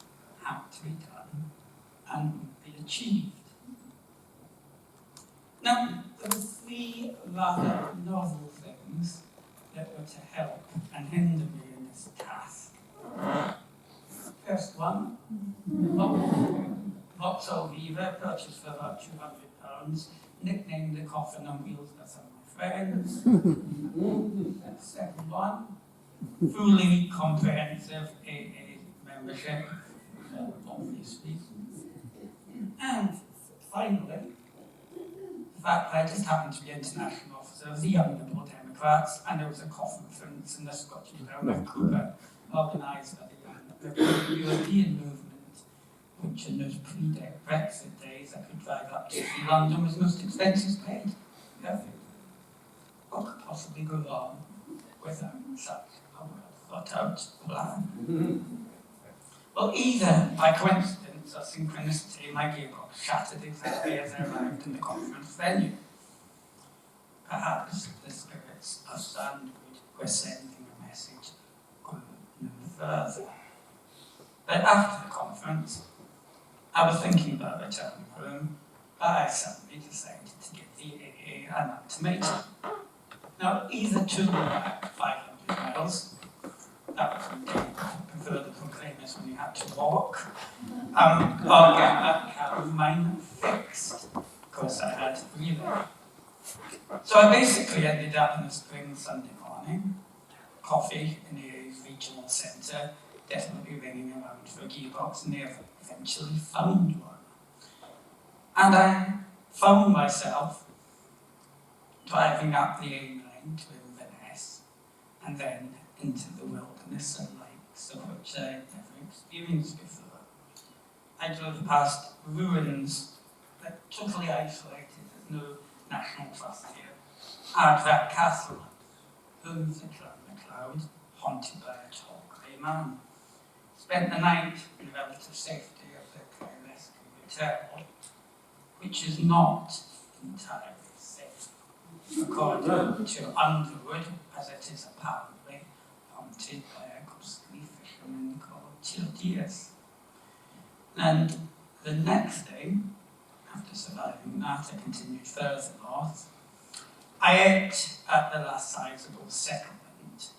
had to be done and would be achieved. Now, there were 3 rather novel things that were to help and hinder me in this task. First one, Vauxhall Viva, purchased for about £200, nicknamed the coffin on wheels by some of my friends. And the second one, fully comprehensive AA membership, for obvious reasons. And finally, the fact that I just happened to be international officer of the Young Liberal Democrats, and there was a conference in the Scottish town of Cooper, organised by the European movement, which in those pre-Brexit days I could drive up to London with most expenses paid. Perfect. What could possibly go wrong without such a well-thought-out plan? Well, either by coincidence or synchronicity, my gearbox shattered exactly as I arrived in the conference venue. perhaps the spirits of Sandwood were sending a message on no further. But after the conference, I was thinking about returning home, but I suddenly decided to give the AA an ultimatum. Now, either to walk 500 miles, that was indeed prefer the proclaimers when you had to walk, or get a cow mine fixed, because I had to breathe it. So I basically ended up in a spring Sunday morning, coffee in the regional centre, definitely ringing around for a gearbox, and they eventually found one. And I found myself driving up the A9 to Inverness, and then into the wilderness and lakes, of which I had never experienced before. I drove past ruins that totally isolated, there's no national trust here. Ardrat Castle, home to Clan MacLeod, haunted by a tall grey man. Spent the night in the relative safety of the Clare Rescue Hotel, which is not entirely safe, according to Underwood, as it is apparently haunted by a ghostly fisherman called Childius. And the next day, after surviving that, I continued further north. I ate at the last sizable settlement,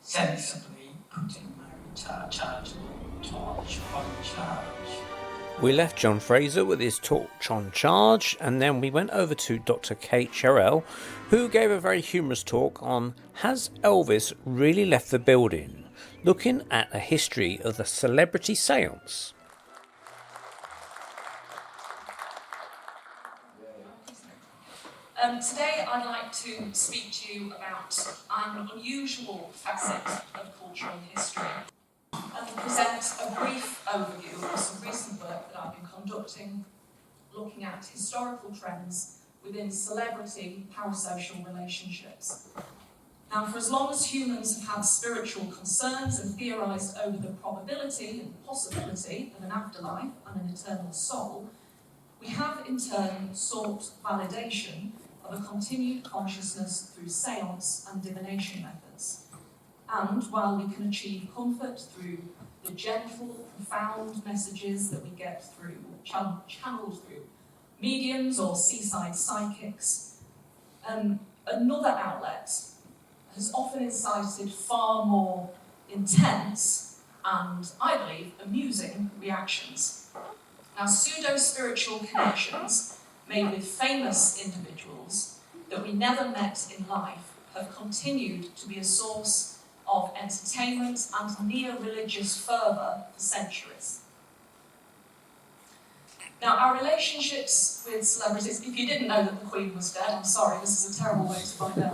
sensibly putting my rechargeable torch on charge. We left John Frazer with his torch on charge, and then we went over to Dr. Kate Cherrell, who gave a very humorous talk on Has Elvis Really Left the Building?, looking at a history of the celebrity seance. Today I'd like to speak to you about an unusual facet of cultural history and present a brief overview of some recent work that I've been conducting looking at historical trends within celebrity parasocial relationships. Now, for as long as humans have had spiritual concerns and theorised over the probability and possibility of an afterlife and an eternal soul, we have in turn sought validation of a continued consciousness through seance and divination methods. And while we can achieve comfort through the gentle, profound messages that we get through, channeled through mediums or seaside psychics, another outlet has often incited far more intense and, I believe, amusing reactions. Now, pseudo-spiritual connections made with famous individuals that we never met in life have continued to be a source of entertainment and near-religious fervour for centuries. Now, our relationships with celebrities, if you didn't know that the Queen was dead, I'm sorry, this is a terrible way to find out.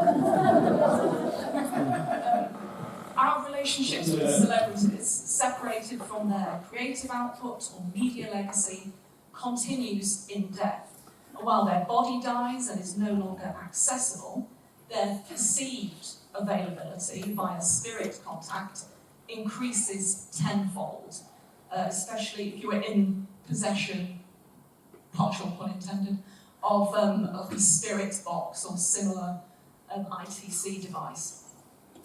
Our relationships with celebrities, separated from their creative output or media legacy, continues in death. And while their body dies and is no longer accessible, their perceived availability via spirit contact increases tenfold, especially if you were in possession, partial pun intended, of the spirit box or similar ITC device.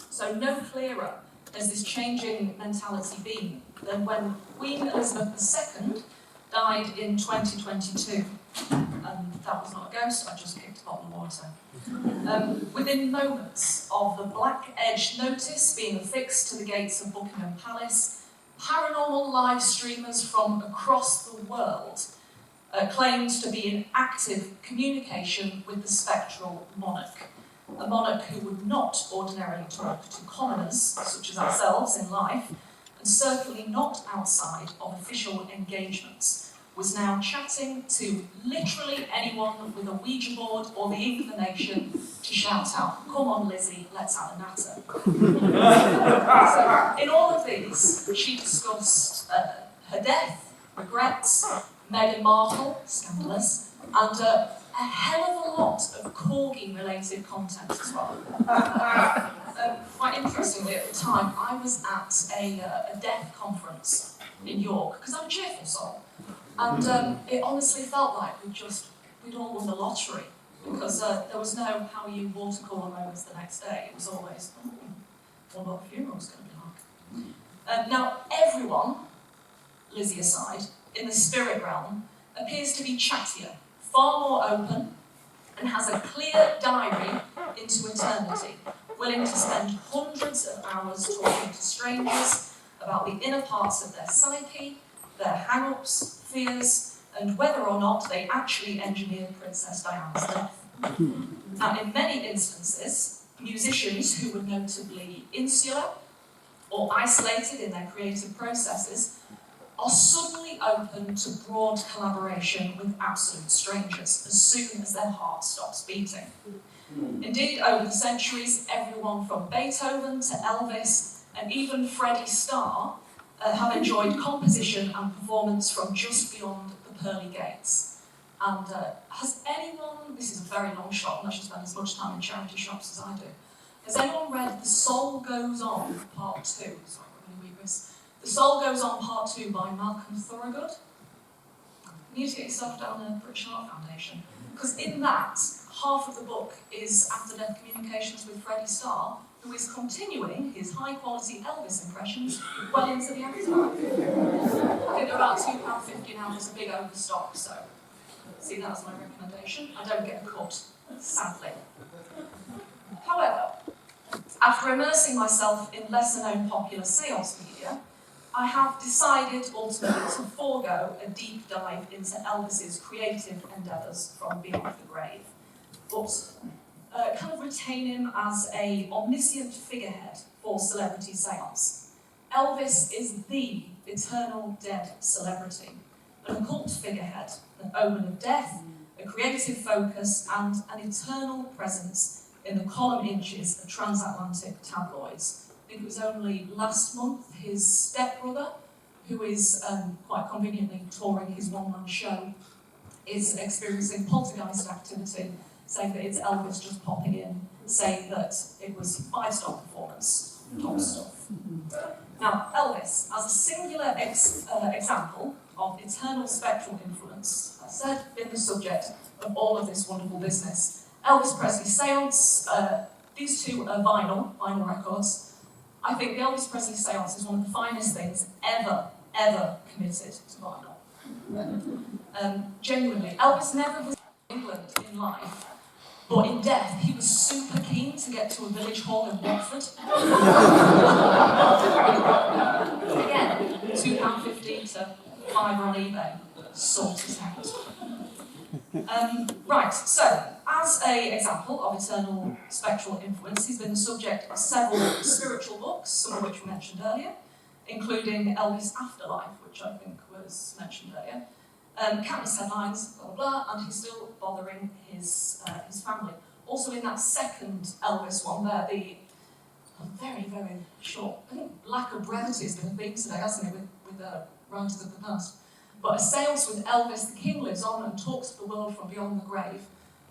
So no clearer has this changing mentality been than when Queen Elizabeth II died in 2022. That was not a ghost, I just kicked a bottle of water. Within moments of the black edge notice being affixed to the gates of Buckingham Palace, paranormal live streamers from across the world claimed to be in active communication with the spectral monarch. A monarch who would not ordinarily talk to commoners, such as ourselves in life, and certainly not outside of official engagements, was now chatting to literally anyone with a Ouija board or the inclination to shout out, "Come on, Lizzie, let's have a natter." So, in all of these, she discussed her death, regrets, Meghan Markle, scandalous, and a hell of a lot of corgi-related content as well. Quite interestingly, at the time, I was at a death conference in York, because I'm a cheerful soul, and it honestly felt like we'd all won the lottery. because there was no how are you water cooler moments the next day. It was always, what about the funeral's going to be like? Now, everyone, Lizzie aside, in the spirit realm appears to be chattier, far more open, and has a clear diary into eternity, willing to spend hundreds of hours talking to strangers about the inner parts of their psyche, their hang-ups, fears, and whether or not they actually engineered Princess Diana's death. And in many instances, musicians who were notably insular or isolated in their creative processes are suddenly open to broad collaboration with absolute strangers as soon as their heart stops beating. Indeed, over the centuries, everyone from Beethoven to Elvis and even Freddie Starr have enjoyed composition and performance from just beyond the pearly gates. And has anyone, this is a very long shot unless you spend as much time in charity shops as I do, has anyone read The Soul Goes On, Part 2? Sorry, I'm going to read this. The Soul Goes On, Part 2 by Malcolm Thorogood. You need to get yourself down the British Heart Foundation. Because in that, half of the book is after-death communications with Freddie Starr, who is continuing his high-quality Elvis impressions well into the afterlife. I think they're about £2.50 now, there's a big overstock, so see that as my recommendation. I don't get a cut, sadly. However, after immersing myself in lesser-known popular seance media, I have decided ultimately to forego a deep dive into Elvis's creative endeavours from beyond the grave, but kind of retain him as an omniscient figurehead for celebrity seance. Elvis is the eternal dead celebrity, an occult figurehead, an omen of death, a creative focus, and an eternal presence in the column inches of transatlantic tabloids. I think it was only last month his stepbrother, who is quite conveniently touring his one-man show, is experiencing poltergeist activity, saying that it's Elvis just popping in, saying that it was a 5-star performance, top stuff. Now, Elvis, as a singular example of eternal spectral influence, as I said, been the subject of all of this wonderful business. Elvis Presley Seance, these two are vinyl records. I think the Elvis Presley Seance is one of the finest things ever committed to vinyl. Genuinely, Elvis never was in England in life, but in death he was super keen to get to a village hall in Watford. Again, £2.50 to £5 on eBay. Sort it out. Right, so, as an example of eternal spectral influence, he's been the subject of several spiritual books, some of which were mentioned earlier, including Elvis Afterlife, which I think was mentioned earlier, countless headlines, blah, blah, blah, and he's still bothering his family. Also in that second Elvis one there, the very, very short, I think lack of brevity has been a theme today, hasn't it, with Writers of the Past. But A Seance with Elvis, the King Lives On and Talks to the World from Beyond the Grave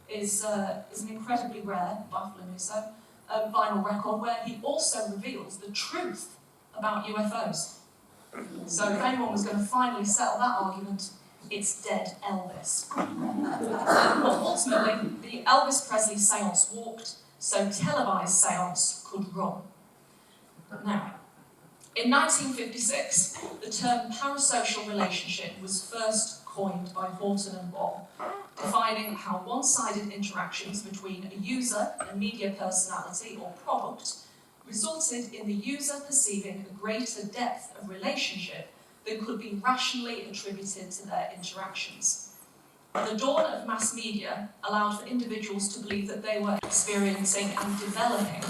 is an incredibly rare, bafflingly so, vinyl record where he also reveals the truth about UFOs. So if anyone was going to finally settle that argument, it's dead Elvis. But ultimately, the Elvis Presley seance walked so televised seance could run. Now, in 1956, the term parasocial relationship was first coined by Horton and Bob, defining how one-sided interactions between a user, a media personality or product resulted in the user perceiving a greater depth of relationship than could be rationally attributed to their interactions. The dawn of mass media allowed for individuals to believe that they were experiencing and developing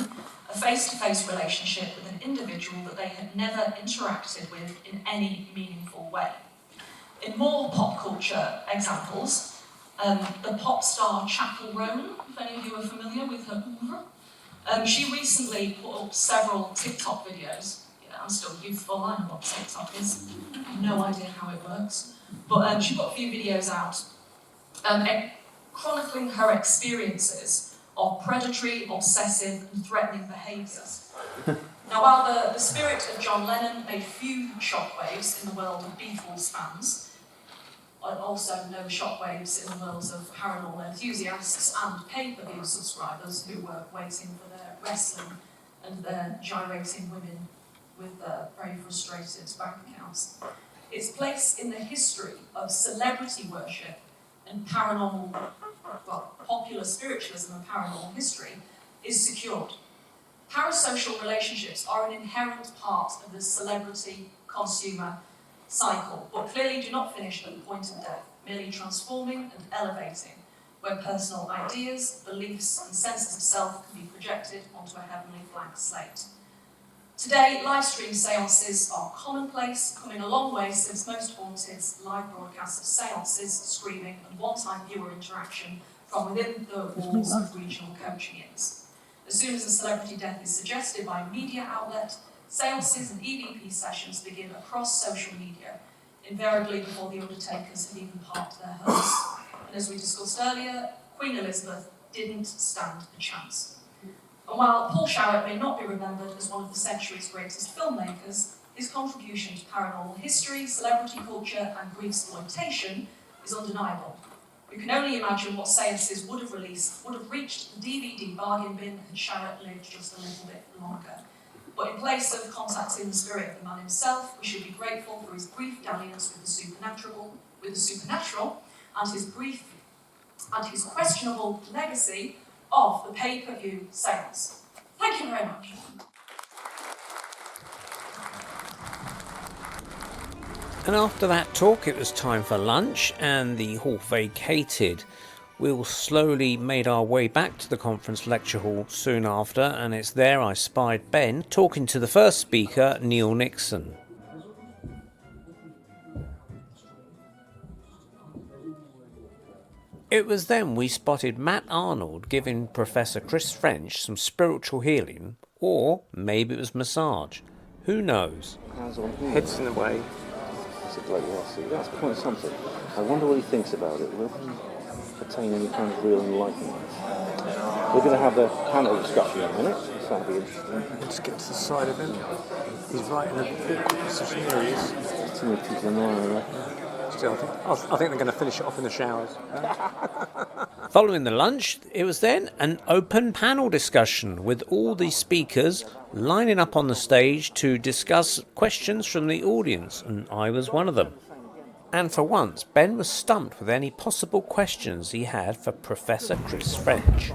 a face-to-face relationship with an individual that they had never interacted with in any meaningful way. In more pop culture examples, the pop star Chapel Roan, if any of you are familiar with her oeuvre, she recently put up several TikTok videos. Yeah, I'm still youthful, I know what TikTok is. I have no idea how it works. But she put a few videos out chronicling her experiences of predatory, obsessive and threatening behaviours. Now, while the spirit of John Lennon made few shockwaves in the world of Beatles fans, and also no shockwaves in the worlds of paranormal enthusiasts and pay-per-view subscribers who were waiting for their wrestling and their gyrating women with very frustrated bank accounts. Its place in the history of celebrity worship and paranormal, well, popular spiritualism and paranormal history is secured. Parasocial relationships are an inherent part of the celebrity-consumer cycle, but clearly do not finish at the point of death, merely transforming and elevating, where personal ideas, beliefs, and senses of self can be projected onto a heavenly blank slate. Today, live stream seances are commonplace, coming a long way since most haunteds live broadcasts of seances, screaming, and one-time viewer interaction from within the walls of regional coaching inns. As soon as a celebrity death is suggested by a media outlet, seances and EVP sessions begin across social media, invariably before the undertakers have even parked their hearse. And as we discussed earlier, Queen Elizabeth didn't stand a chance. And while Paul Sharrett may not be remembered as one of the century's greatest filmmakers, his contribution to paranormal history, celebrity culture, and briefsploitation is undeniable. We can only imagine what seances would have reached the DVD bargain bin had Sharrett lived just a little bit longer. But in place of contacting the spirit of the man himself, we should be grateful for his brief dalliance with the supernatural, and his questionable legacy of the pay-per-view seance. Thank you very much. And after that talk, it was time for lunch, and the hall vacated. We all slowly made our way back to the conference lecture hall soon after, and it's there I spied Ben talking to the first speaker, Neil Nixon. It was then we spotted Matt Arnold giving Professor Chris French some spiritual healing, or maybe it was massage. Who knows? Hands on heads in the way. It's a bloke, yeah, see, that's quite something. I wonder what he thinks about it. Will he attain any kind of real enlightenment? We're going to have the panel discussion in a minute, so that'll be interesting. Let's get to the side of him. He's right in a good position. There he is. Timothy to the line, Still, I think they're going to finish it off in the showers. Following the lunch, it was then an open panel discussion with all the speakers lining up on the stage to discuss questions from the audience, and I was one of them. And for once, Ben was stumped with any possible questions he had for Professor Chris French.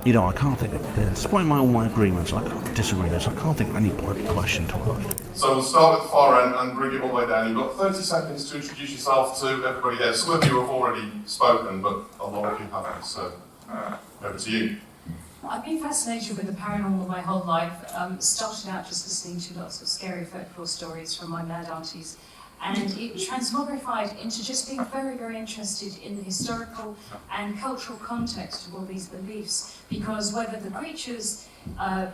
You know, I can't think of, despite all my agreements, I can't disagree with this, I can't think of any question to ask. So we'll start at the far end and bring it all the way down. You've got 30 seconds to introduce yourself to everybody there. Some of you have already spoken, but a lot of you haven't, so over to you. I've been fascinated with the paranormal my whole life. Started out just listening to lots of scary folklore stories from my mad aunties, and it transmogrified into just being very, very interested in the historical and cultural context of all these beliefs, because whether the creatures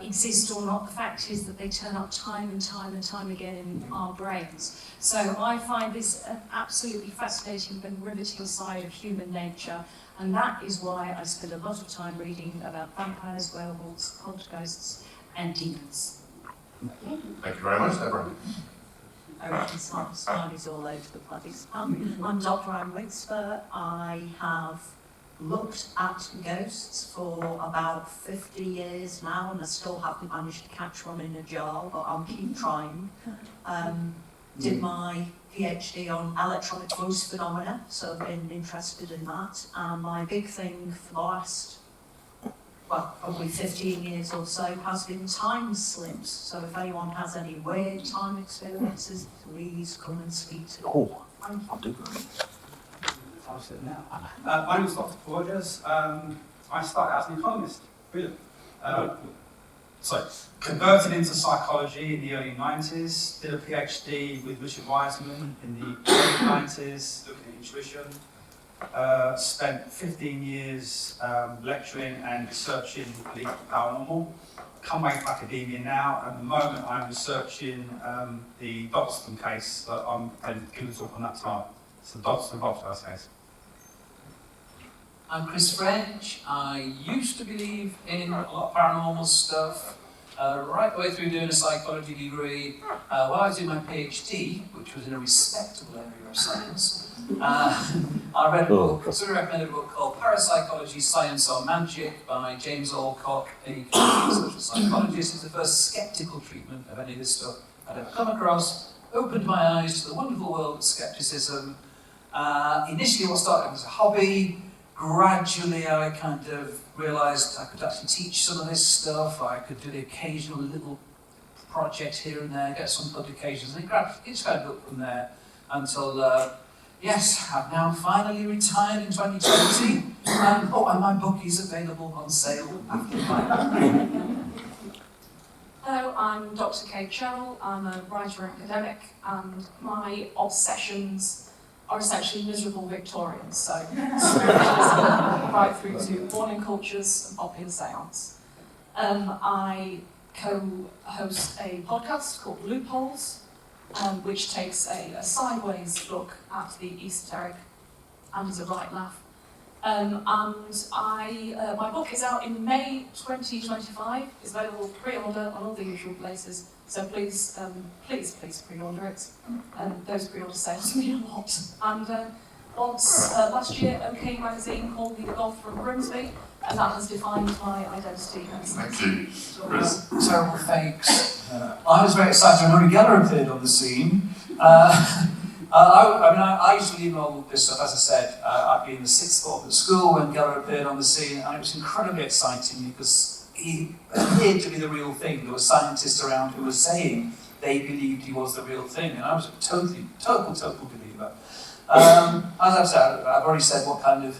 exist or not, the fact is that they turn up time and time and time again in our brains. So I find this an absolutely fascinating and riveting side of human nature, and that is why I spend a lot of time reading about vampires, werewolves, poltergeists, and demons. Thank you very much, Deborah. Smileys all over the place. I'm Dr. Ann Winsper. I have looked at ghosts for about 50 years now, and I still haven't managed to catch one in a jar, but I'll keep trying. Did my PhD on electronic voice phenomena, so I've been interested in that. And my big thing for the last, probably 15 years or so has been time slips. So if anyone has any weird time experiences, please come and speak to me. Oh, I'll do that. I'll sit now. My name is Dr. Porges. I started as an economist. Brilliant. Converted into psychology in the early 90s, did a PhD with Richard Wiseman in the early 90s, looking at intuition. Spent 15 years lecturing and researching the paranormal. Come back to academia now. At the moment, I'm researching the Dodson case that I'm going to talk on that tomorrow. It's the Dodson case. I'm Chris French. I used to believe in a lot of paranormal stuff, right the way through doing a psychology degree. While I was doing my PhD, which was in a respectable area of science, I read a book, sort of recommended a book called Parapsychology, Science or Magic by James Alcock, a social psychologist. It's the first sceptical treatment of any of this stuff I'd ever come across. Opened my eyes to the wonderful world of skepticism. Initially what started as a hobby, gradually I kind of realised I could actually teach some of this stuff. I could do the occasional little project here and there, get some publications, and it's kind of up from there until, yes, I've now finally retired in 2020, and my book is available on sale after my Hello, I'm Dr. Kate Cherrell. I'm a writer and academic, and my obsessions are essentially miserable Victorians, so right through to morning cultures and popular seance. I co-host a podcast called Loopholes, which takes a sideways look at the esoteric and is a right laugh. My book is out in May 2025. It's available pre-order on all the usual places. So please pre-order it. Those pre-order sales mean a lot. And once last year, OK magazine called me the golf from Grimsby, and that has defined my identity. Thank you, Chris. Terrible fakes. I was very excited when Uri Geller appeared on the scene. I used to leave all this stuff, as I said. I'd been in the sixth form at school when Geller appeared on the scene, and it was incredibly exciting because he appeared to be the real thing. There were scientists around who were saying they believed he was the real thing, and I was a total believer. As I've said, I've already said what kind of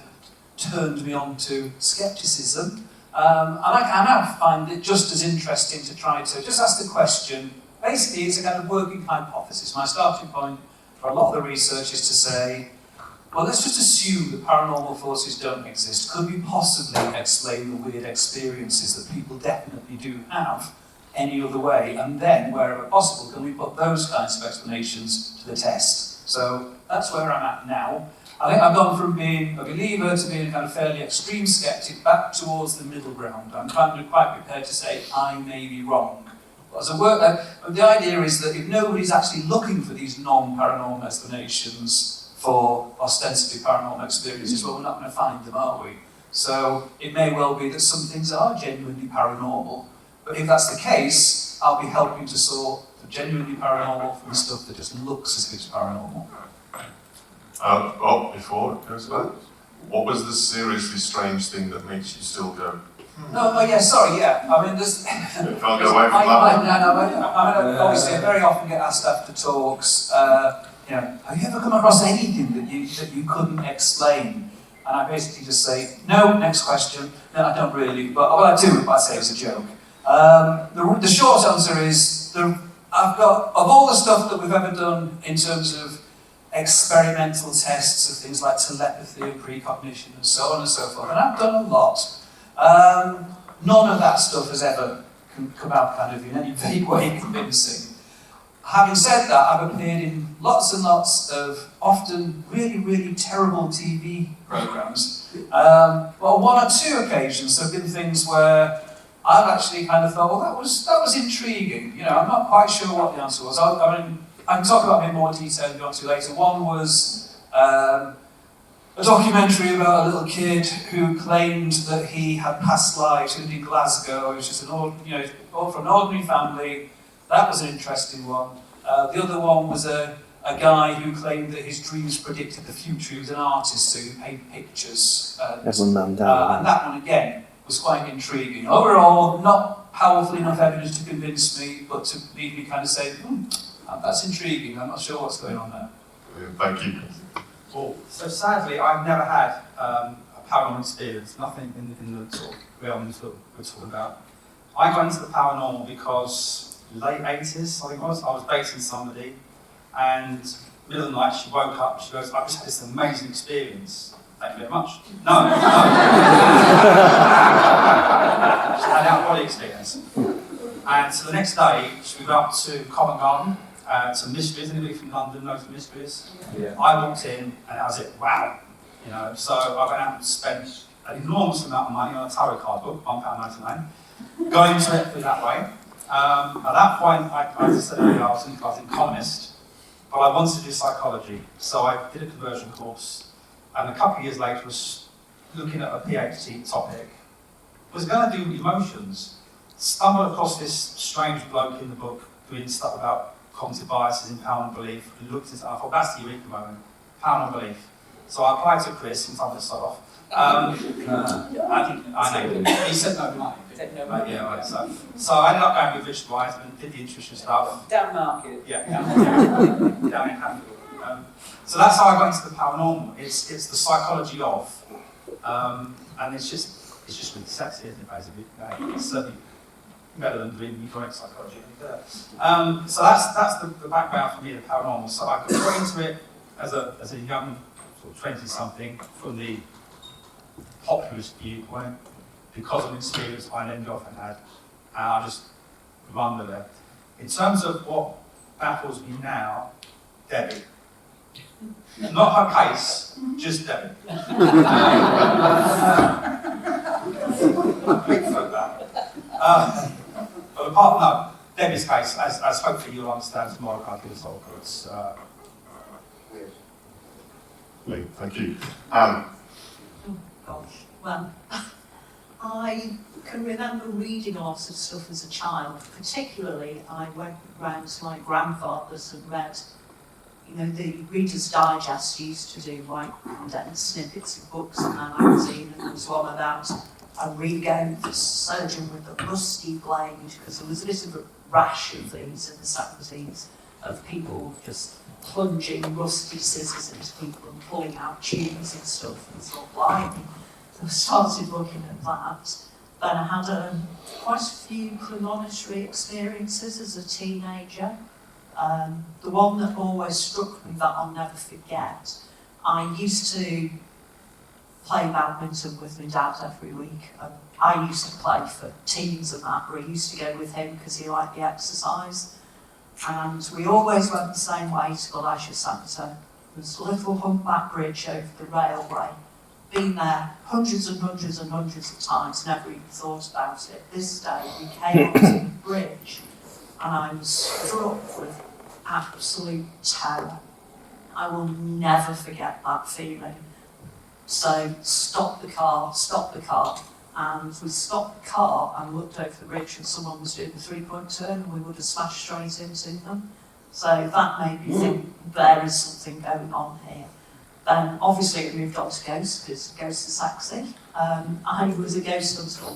turned me on to skepticism. And I now find it just as interesting to try to just ask the question. Basically, it's a kind of working hypothesis. My starting point for a lot of the research is to say, well, let's just assume that paranormal forces don't exist. Could we possibly explain the weird experiences that people definitely do have any other way? And then, wherever possible, can we put those kinds of explanations to the test? So that's where I'm at now. I think I've gone from being a believer to being a kind of fairly extreme skeptic back towards the middle ground. I'm kind of quite prepared to say I may be wrong. As a work, the idea is that if nobody's actually looking for these non-paranormal explanations for ostensibly paranormal experiences, well, we're not going to find them, are we? So it may well be that some things are genuinely paranormal, but if that's the case, I'll be helping to sort the genuinely paranormal from the stuff that just looks as if it's paranormal. Well, before it goes back, what was the seriously strange thing that makes you still go? I mean, there's... Can't go away from that. Obviously, I very often get asked after talks, have you ever come across anything that you couldn't explain? And I basically just say, no, next question. No, I don't really, but I do, but I say it's a joke. The short answer is, I've got, of all the stuff that we've ever done in terms of experimental tests of things like telepathy and precognition and so on and so forth, and I've done a lot. None of that stuff has ever come out kind of in any vague way convincing. Having said that, I've appeared in lots and lots of often really, really terrible TV programmes. Well, one or two occasions there have been things where I've actually kind of thought, well, that was intriguing. I'm not quite sure what the answer was. I can talk about it in more detail if you want to later. One was a documentary about a little kid who claimed that he had past lives. He lived in Glasgow. He was just from an ordinary family. That was an interesting one. The other one was a guy who claimed that his dreams predicted the future. He was an artist, so he painted pictures. And that one, again, was quite intriguing. Overall, not powerful enough evidence to convince me, but to leave me kind of say, that's intriguing. I'm not sure what's going on there. Thank you. Well, so sadly, I've never had a paranormal experience, nothing in the sort of realms that we're talking about. I got into the paranormal because late 80s, I think it was, I was dating somebody, and middle of the night she woke up, she goes, I just had this amazing experience. Thank you very much. No. She had an out-of-body experience. And so the next day, we went up to Covent Garden, to Mysteries. Anybody from London knows Mysteries? Yeah. I walked in, and that was it. Wow. So I went out and spent an enormous amount of money on a tarot card book, £1.99, going into it through that way. At that point, I just said earlier, I was an economist, but I wanted to do psychology, so I did a conversion course, and a couple of years later was looking at a PhD topic. Was going to do emotions, stumbled across this strange bloke in the book doing stuff about cognitive biases in power and belief, and looked at it, I thought, that's the eureka moment, power and belief. So I applied to Chris, and time to start off. I know. He said no money. Yeah, right. So I ended up going with Richard Wiseman, did the intuition stuff. Down market. Yeah, down in Hatfield. So that's how I got into the paranormal. It's the psychology of, and it's just really sexy, isn't it? Basically, it's certainly better than doing economic psychology. So that's the background for me, the paranormal. So I got into it as a young sort of 20-something from the populist viewpoint, because of an experience I then often had, and I just run with it. In terms of what baffles me now, Debbie. Not her case, just Debbie. But apart no, Debbie's case, as hopefully you'll understand tomorrow, can't give us all goods. Lee, thank you. Gosh, well, I can remember reading lots of stuff as a child. Particularly, I went round to my grandfather's and read, you know, the Reader's Digest used to do like snippets of books in their magazine, and there was one about a regout surgeon with a rusty blade, because there was a bit of a rash of these in the 70s, of people just plunging rusty scissors into people and pulling out tunes and stuff, and sort of like. So I started looking at that. Then I had quite a few premonitory experiences as a teenager. The one that always struck me that I'll never forget, I used to play badminton with my dad every week. I used to play for teams and that, but I used to go with him because he liked the exercise. And we always went the same way to the leisure centre. There's a little humpback bridge over the railway. Been there hundreds and hundreds and hundreds of times, never even thought about it. This day we came onto the bridge and I was struck with absolute terror. I will never forget that feeling. So stop the car, and we stopped the car and looked over the bridge and someone was doing a 3-point turn and we would have smashed straight into them. So that made me think there is something going on here. Then obviously it moved on to ghosts, because ghosts are sexy. I was a ghost hunter for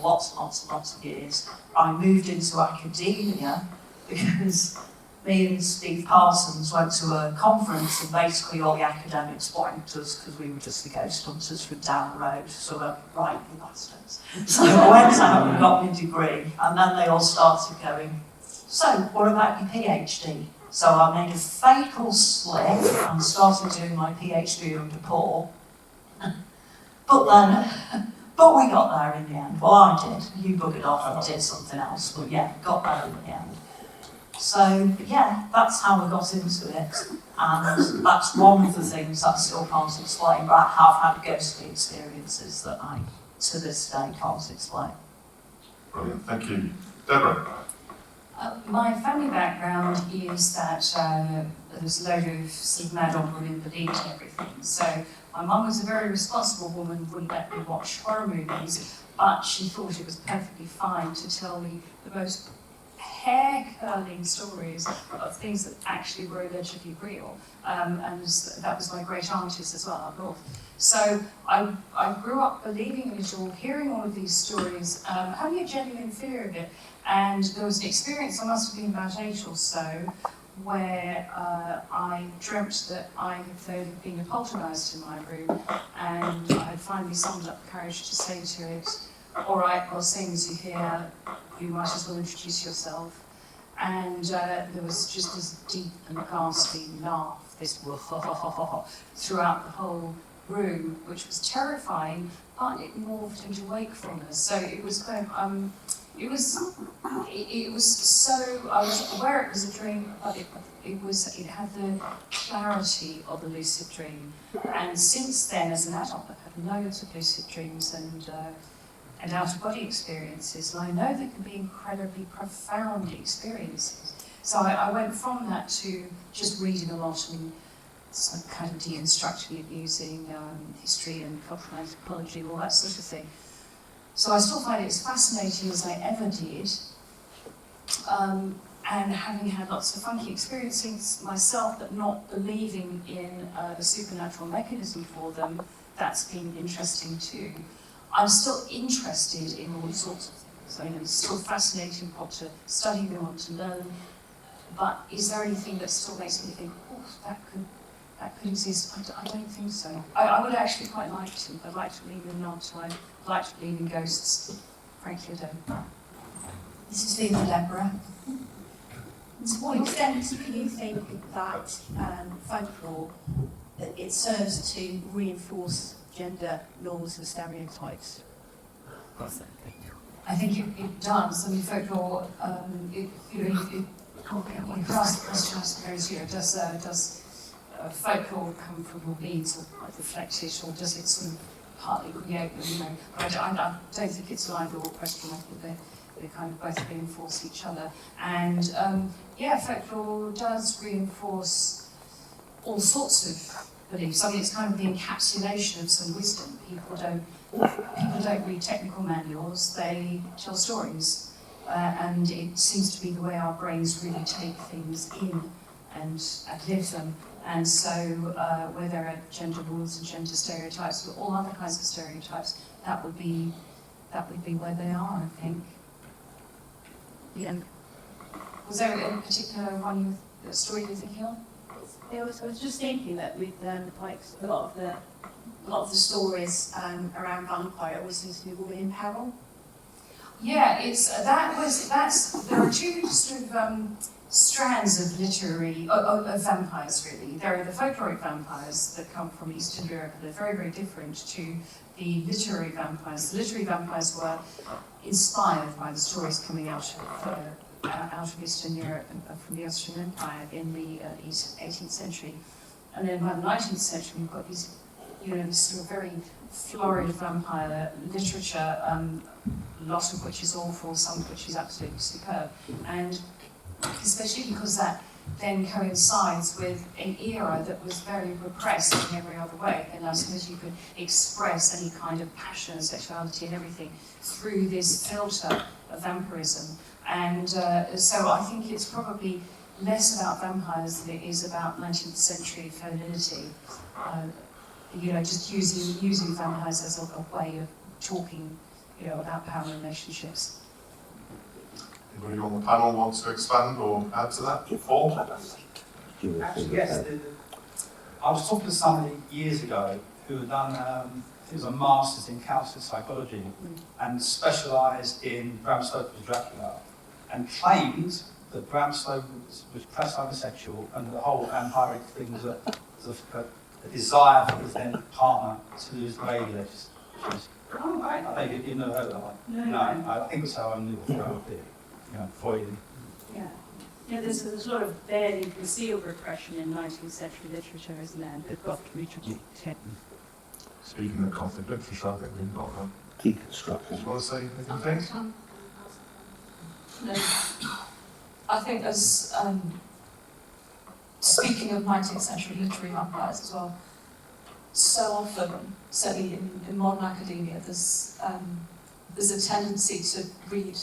lots of years. I moved into academia because me and Steve Parsons went to a conference and basically all the academics blanked us because we were just the ghost hunters from down the road, so we're right, you bastards. So I went out and got my degree, and then they all started going, so what about your PhD? So I made a fatal slip and started doing my PhD under Paul. But we got there in the end. Well, I did. You buggered off and did something else, but yeah, got there in the end. So yeah, that's how I got into it, and that's one of the things I still can't explain, but I have had ghostly experiences that I, to this day, can't explain. Brilliant, thank you. Deborah? My family background is that there's a load of sort of mad old women believed in everything. So my mum was a very responsible woman, wouldn't let me watch horror movies, but she thought it was perfectly fine to tell me the most hair-curling stories of things that actually were allegedly real. And that was my great aunties as well up north. So I grew up believing it all, hearing all of these stories, having a genuine fear of it. And there was an experience, I must have been about 8 or so, where I dreamt that I had been poltergeist in my room, and I had finally summoned up the courage to say to it, all right, well, seeing as you're here, you might as well introduce yourself. And there was just this deep and ghastly laugh, this throughout the whole room, which was terrifying, but it morphed into wakefulness. So it was kind of, it was so, I was aware it was a dream, but it had the clarity of a lucid dream. And since then, as an adult, I've had loads of lucid dreams, and and out-of-body experiences, and I know they can be incredibly profound experiences. So I went from that to just reading a lot and sort of kind of deconstructing it using history and cultural anthropology, all that sort of thing. So I still find it as fascinating as I ever did. And having had lots of funky experiences myself, but not believing in a supernatural mechanism for them, that's been interesting too. I'm still interested in all sorts of things. I mean, it's still fascinating what to study, what to learn, but is there anything that still makes me think, oh, that could exist? I don't think so. I would actually quite like to. I'd like to believe in not. I'd like to believe in ghosts. Frankly, I don't. This is Lena Deborah. To what extent do you think that folklore, that it serves to reinforce gender norms and stereotypes? I think it does. I mean, folklore, you could ask the question, I suppose, does folklore come from or be sort of reflected, or does it sort of partly create them, But I don't think it's an either or question. I think they kind of both reinforce each other. And folklore does reinforce all sorts of beliefs. I mean, it's kind of the encapsulation of some wisdom. People don't read technical manuals, they tell stories. And it seems to be the way our brains really take things in and live them. And so where there are gender rules and gender stereotypes, but all other kinds of stereotypes, that would be where they are, I think. Yeah. Was there a particular one story you're thinking of? I was just thinking that with the Pikes, a lot of the stories around vampire always seems to be women in peril. Yeah, there are two sort of strands of literary of vampires really. There are the folkloric vampires that come from Eastern Europe, and they're very, very different to the literary vampires. The literary vampires were inspired by the stories coming out of Eastern Europe and from the Austrian Empire in the 18th century. And then by the 19th century, we've got these, this sort of very florid vampire literature, a lot of which is awful, some of which is absolutely superb. And especially because that then coincides with an era that was very repressed in every other way, and as soon as you could express any kind of passion, sexuality and everything through this filter of vampirism. And so I think it's probably less about vampires than it is about 19th century femininity. Just using vampires as a way of talking, about power relationships. Anybody on the panel wants to expand or add to that? Paul? Actually, yes. I was talking to somebody years ago who had done, he was a master's in counselling psychology and specialised in Bram Stoker's Dracula, and claimed that Bram Stoker was press homosexual and the whole vampiric thing was a desire for his then partner to lose the baby. I think you've never heard of that one. No, I think it's how I knew about it. Freud. Yeah. There's a sort of barely concealed repression in 19th century literature, isn't there? That got literature. Speaking of conflict literature, I think we've got a deconstruction. Do you want to say anything? No. I think as speaking of 19th century literary vampires as well, so often, certainly in modern academia, there's a tendency to read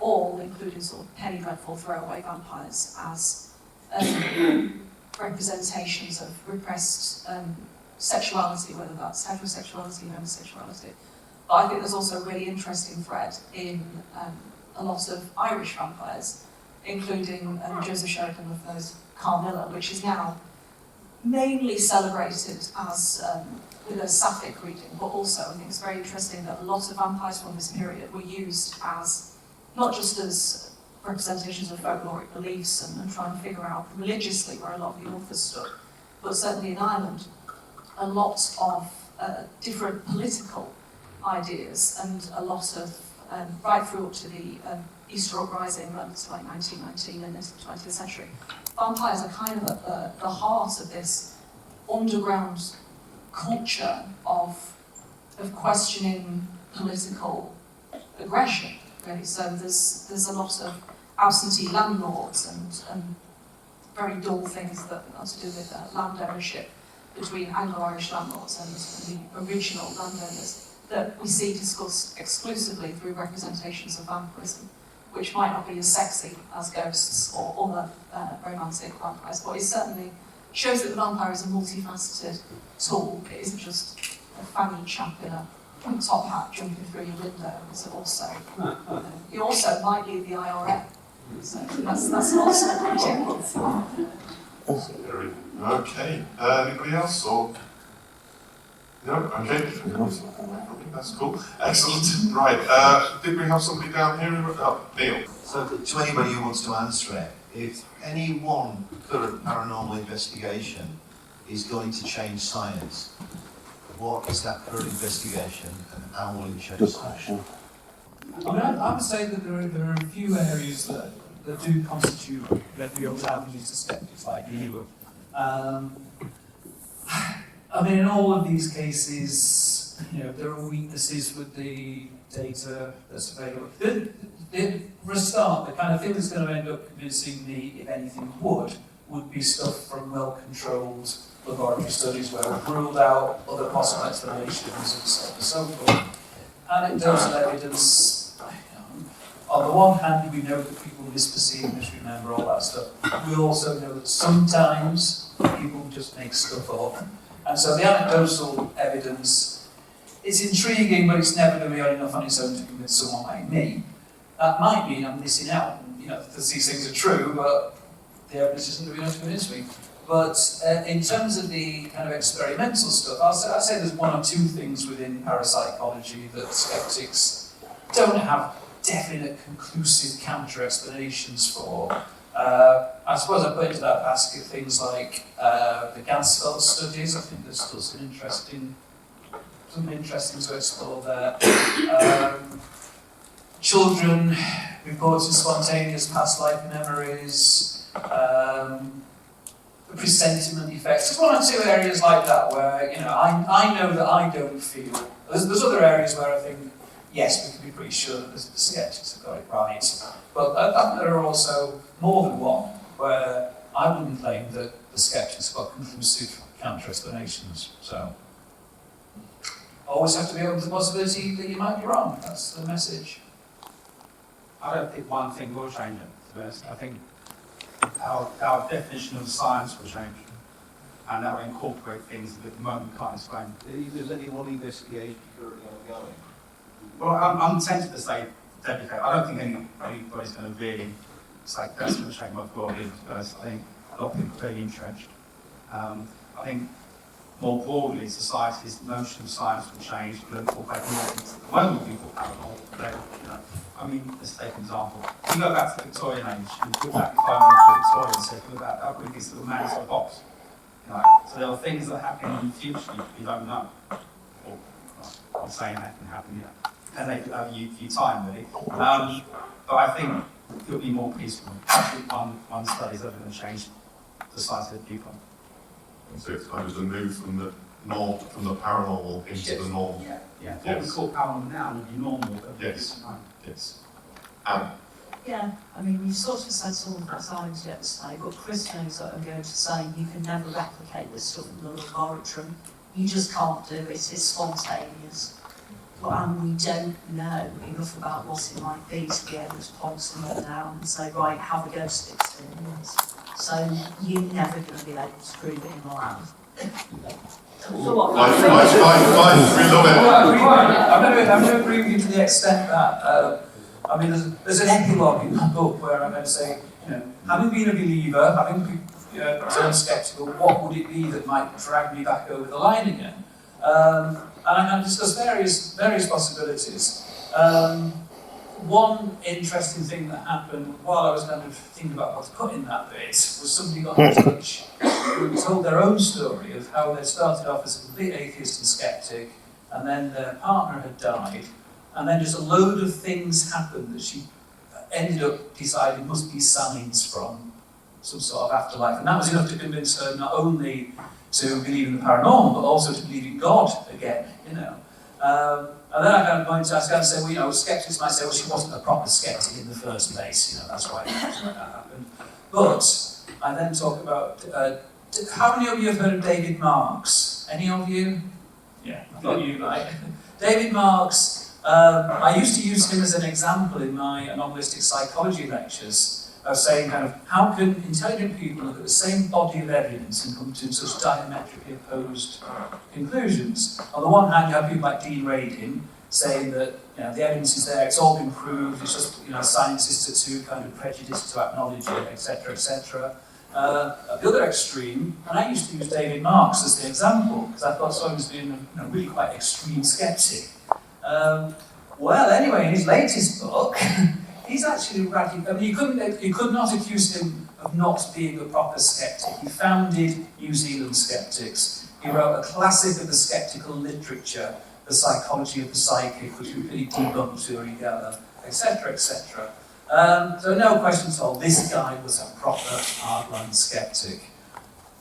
all, including sort of penny dreadful throwaway vampires, as representations of repressed sexuality, whether that's heterosexuality, homosexuality. But I think there's also a really interesting thread in a lot of Irish vampires, including Joseph Sheridan Lefau's Carmilla, which is now mainly celebrated as with a sapphic reading, but also I think it's very interesting that a lot of vampires from this period were used as not just as representations of folkloric beliefs and trying to figure out religiously where a lot of the authors stood, but certainly in Ireland, a lot of different political ideas and a lot of, right through up to the Easter Uprising, that's like 1919 and into the 20th century. Vampires are kind of at the heart of this underground culture of questioning political aggression, really. So there's a lot of absentee landlords and very dull things that are to do with land ownership between Anglo-Irish landlords and the original landowners that we see discussed exclusively through representations of vampirism, which might not be as sexy as ghosts or other romantic vampires, but it certainly shows that the vampire is a multifaceted tool. It isn't just a fanny chap in a top hat jumping through your window. It's also, he also might lead the IRA. So that's also Okay. Anybody else? Or no? Okay. That's cool. Excellent. Right. Did we have somebody down here? Neil. So to anybody who wants to answer it, if any one current paranormal investigation is going to change science, what is that current investigation and how will it change science? I mean, I would say that there are a few areas that do constitute real avenues to skeptics like you. I mean, in all of these cases, there are weaknesses with the data that's available. For a start, the kind of thing that's going to end up convincing me, if anything would be stuff from well-controlled laboratory studies where we've ruled out other possible explanations and so forth. Anecdotal evidence, on the one hand, we know that people misperceive, misremember, all that stuff. We also know that sometimes people just make stuff up. And so the anecdotal evidence, it's intriguing, but it's never going to be enough on its own to convince someone like me. That might mean I'm missing out, because these things are true, but the evidence isn't going to be enough to convince me. But in terms of the kind of experimental stuff, I'd say there's one or two things within parapsychology that skeptics don't have definite, conclusive counter-explanations for. I suppose I put into that basket things like the Gansfeld studies. I think there's still some interesting to explore there. Children reporting spontaneous past life memories, the presentiment effects. There's one or two areas like that where I know that I don't feel. There's other areas where I think, yes, we can be pretty sure that the skeptics have got it right. But there are also more than one where I wouldn't claim that the skeptics have got conclusive counter-explanations. So, always have to be open to the possibility that you might be wrong. That's the message. I don't think one thing will change it, to be honest. I think our definition of science will change. And that will incorporate things that at the moment we can't explain. Does anyone investigate currently ongoing? Well, I'm tempted to say, I don't think anybody's going to really say that's going to change my worldview. I think a lot of people are very entrenched. I think more broadly, society's notion of science will change. We'll incorporate more things. At the moment, people paranormal. I mean, let's take an example. If you go back to the Victorian age, you put back the phone into Victoria and say, look at that big this little man inside a box. So there are things that happen in the future you don't know. Or I'm saying that can happen, and they could have you time, really. But I think it'll be more peaceful. I think one study's ever going to change the size of the viewpoint. So it's kind of the move from the paranormal into the normal. Yeah. What we call paranormal now would be normal. Yes. Yes. Yeah, I mean, you sort of said some of what I was going to say, but Chris knows what I'm going to say. You can never replicate this stuff in the laboratory. You just can't do it. It's spontaneous. And we don't know enough about what it might be to be able to point someone down and say, right, have a ghost experience. So you're never going to be able to prove it in lab. I'm going to agree with you to the extent that, I mean, there's an epilogue in my book where I'm going to say, having been a believer, having turned sceptical, what would it be that might drag me back over the line again? And I discuss various possibilities. One interesting thing that happened while I was kind of thinking about what to put in that bit was somebody got in touch who told their own story of how they started off as a complete atheist and skeptic, and then their partner had died, and then just a load of things happened that she ended up deciding must be signs from some sort of afterlife. And that was enough to convince her not only to believe in the paranormal, but also to believe in God again, And then I kind of point out, I was going to say, well, you know, skeptics might say, well, she wasn't a proper skeptic in the first place, you know, that's why that happened. But I then talk about, how many of you have heard of David Marks? Any of you? Yeah, I thought you might. David Marks, I used to use him as an example in my anomalistic psychology lectures, of saying kind of, how can intelligent people look at the same body of evidence and come to such diametrically opposed conclusions? On the one hand, you have people like Dean Radin saying that, you know, the evidence is there, it's all been proved, it's just, you know, scientists are too kind of prejudiced to acknowledge it, etc., etc. At the other extreme, and I used to use David Marks as the example, because I thought someone was being a really quite extreme skeptic. Well, anyway, in his latest book, he's actually radical. I mean, you could not accuse him of not being a proper skeptic. He founded New Zealand skeptics. He wrote a classic of the skeptical literature, The Psychology of the Psychic, which really debunked Uri Geller, etc., etc. So no question at all, this guy was a proper hardline skeptic.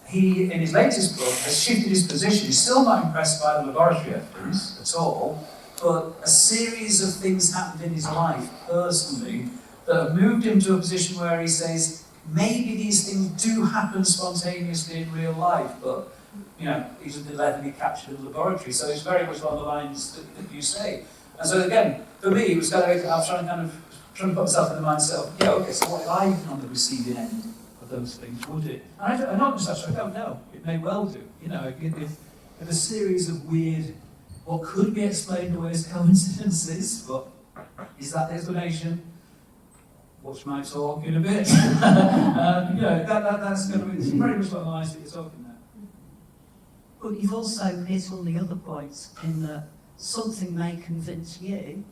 He, in his latest book, has shifted his position. He's still not impressed by the laboratory evidence at all, but a series of things happened in his life, personally, that have moved him to a position where he says, maybe these things do happen spontaneously in real life, but, you know, he doesn't let them be captured in the laboratory. So it's very much along the lines that you say. And so again, for me, it was kind of, I was trying to put myself in the mindset of, yeah, okay, so what if I've been on the receiving end of those things, would it? And I don't know, it may well do. You know, if a series of weird, what could be explained away as coincidences, but is that the explanation? Watch my talk in a bit. You know, that's going to be, it's very much like the lines that you're talking about. But you've also hit on the other points in that something may convince you,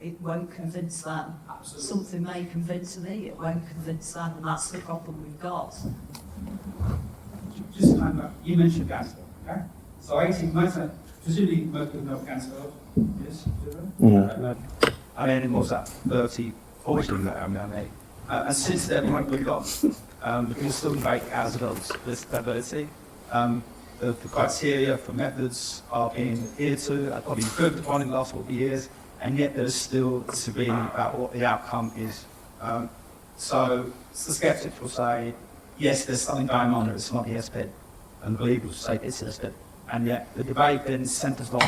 it won't convince them. Absolutely. Something may convince me, it won't convince them, and that's the problem we've got. Just to back, you mentioned gas, okay? So 18 months, presumably most people know cancer, yes? I mean, it was that 30, 40 that I'm going to make. And since then, what we've got, we can still make as adults this ability. The criteria for methods are being adhered to, are probably improved upon in the last 40 years, and yet there's still disagreeing about what the outcome is. So the skeptics will say, yes, there's something going on, or it's not the SPID, and the believers will say it's the SPID. And yet the debate then centres on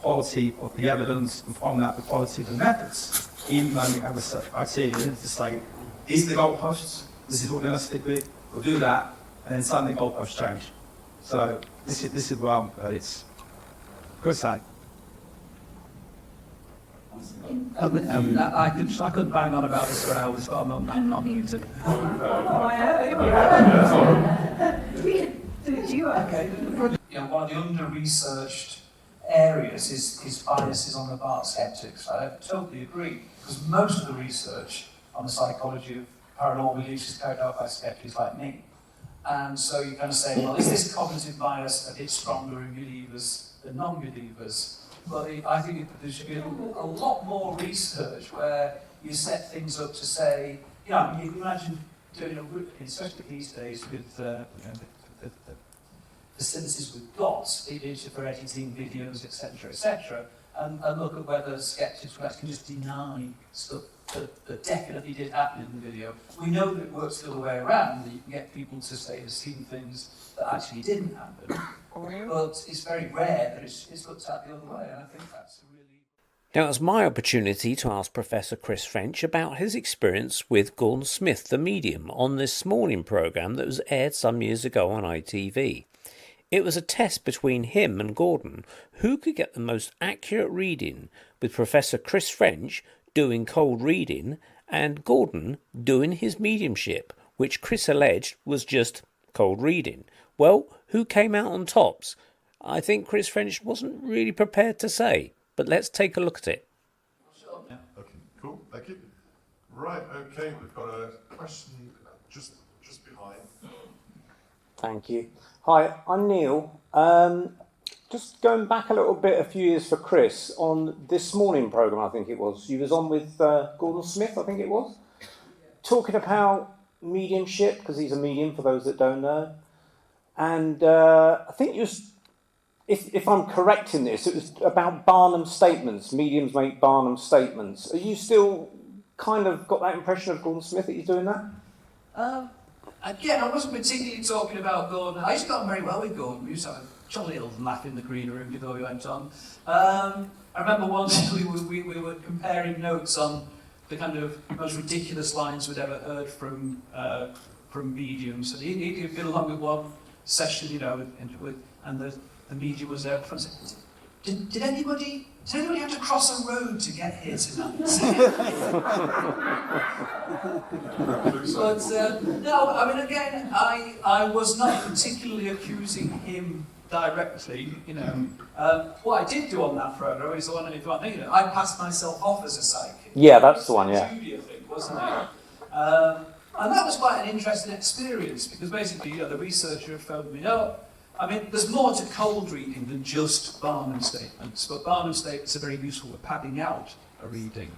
quality of the evidence, and from that the quality of the methods, even though we have a set criteria to say, these are the goalposts, this is what we're going to stick with, we'll do that, and then suddenly the goalposts change. So this is wrong, but it's good side. I could bang on about this for hours, but I'm not going to. You know, one of the under-researched areas is biases on the part of skeptics. I totally agree, because most of the research on the psychology of paranormal beliefs is carried out by skeptics like me. And so you kind of say, well, is this cognitive bias a bit stronger in believers than non-believers? But I think there should be a lot more research where you set things up to say, you know, you can imagine doing, especially these days with the facilities we've got, for editing videos, etc., and look at whether skeptics can just deny stuff that definitely did happen in the video. We know that it works the other way around, that you can get people to say they've seen things that actually didn't happen. But it's very rare that it's looked at the other way, and I think that's really... Now, it was my opportunity to ask Professor Chris French about his experience with Gordon Smith, the medium, on this morning programme that was aired some years ago on ITV. It was a test between him and Gordon, who could get the most accurate reading, with Professor Chris French doing cold reading and Gordon doing his mediumship, which Chris alleged was just cold reading. Well, who came out on tops? I think Chris French wasn't really prepared to say, but let's take a look at it. Okay, cool, thank you. Right, okay, we've got a question just behind. Thank you. Hi, I'm Neil. Just going back a few years for Chris, on this morning programme, I think it was, you was on with Gordon Smith, I think it was, talking about mediumship, because he's a medium for those that don't know, and I think you was if I'm correct in this, it was about Barnum statements. Mediums make Barnum statements. Are you still kind of got that impression of Gordon Smith that he's doing that? Again, I wasn't particularly talking about Gordon. I used to get on very well with Gordon. We used to have a jolly little laugh in the green room before we went on. I remember once we were comparing notes on the kind of most ridiculous lines we'd ever heard from mediums. And he'd been along with one session, you know, and the medium was there in front and said, Did anybody have to cross a road to get here tonight? But no, I mean, again, I was not particularly accusing him directly, you know. What I did do on that program is the one, if I know, I passed myself off as a psychic. Yeah, that's the one, yeah. Judy, I think, wasn't it? And that was quite an interesting experience because basically, you know, the researcher phoned me up. I mean, there's more to cold reading than just Barnum statements, but Barnum statements are very useful for padding out a reading.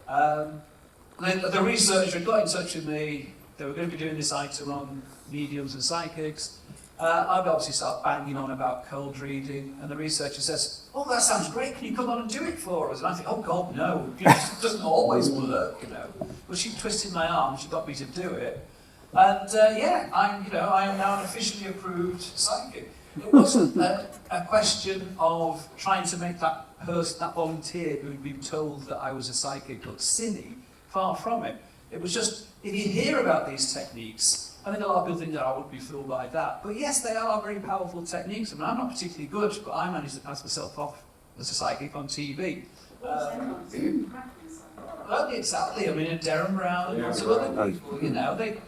Then the researcher got in touch with me. They were going to be doing this item on mediums and psychics. I'd obviously start banging on about cold reading, and the researcher says, "Oh, that sounds great. Can you come on and do it for us?" And I think, "Oh God, no! You know, it doesn't always work, you know." But she twisted my arm. She got me to do it. And yeah, I am now an officially approved psychic. It wasn't a question of trying to make that person, that volunteer who had been told that I was a psychic, look silly. Far from it. It was just, if you hear about these techniques, I think a lot of people think that I would be fooled by that. But yes, they are very powerful techniques. I mean, I'm not particularly good, but I managed to pass myself off as a psychic on TV. Well, exactly. I mean, and Darren Brown and lots of other people, you know, they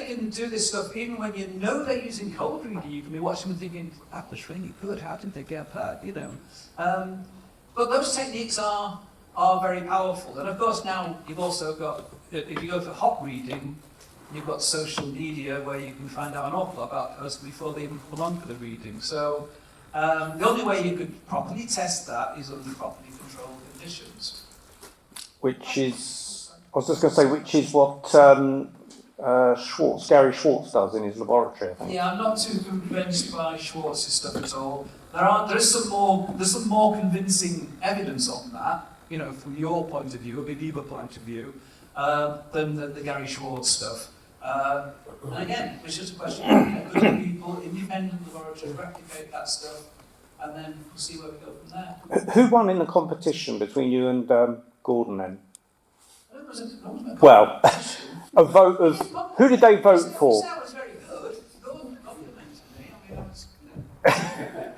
can do this stuff even when you know they're using cold reading. You can be watching them thinking, that was really good, how did they get that, you know? But those techniques are very powerful. And of course now you've also got, if you go for hot reading, you've got social media where you can find out an awful lot about a person before they even come on for the reading. So the only way you could properly test that is under properly controlled conditions. Which is, I was just going to say, which is what Gary Schwartz does in his laboratory, I think. Yeah, I'm not too convinced by Schwartz's stuff at all. There's some more convincing evidence on that, you know, from your point of view, a believer point of view, than the Gary Schwartz stuff. And again, it's just a question of good people, independent laboratories, replicate that stuff, and then we'll see where we go from there. Who won in the competition between you and Gordon then? Well, a vote of... Who did they vote for? That was very good. Gordon complimented me.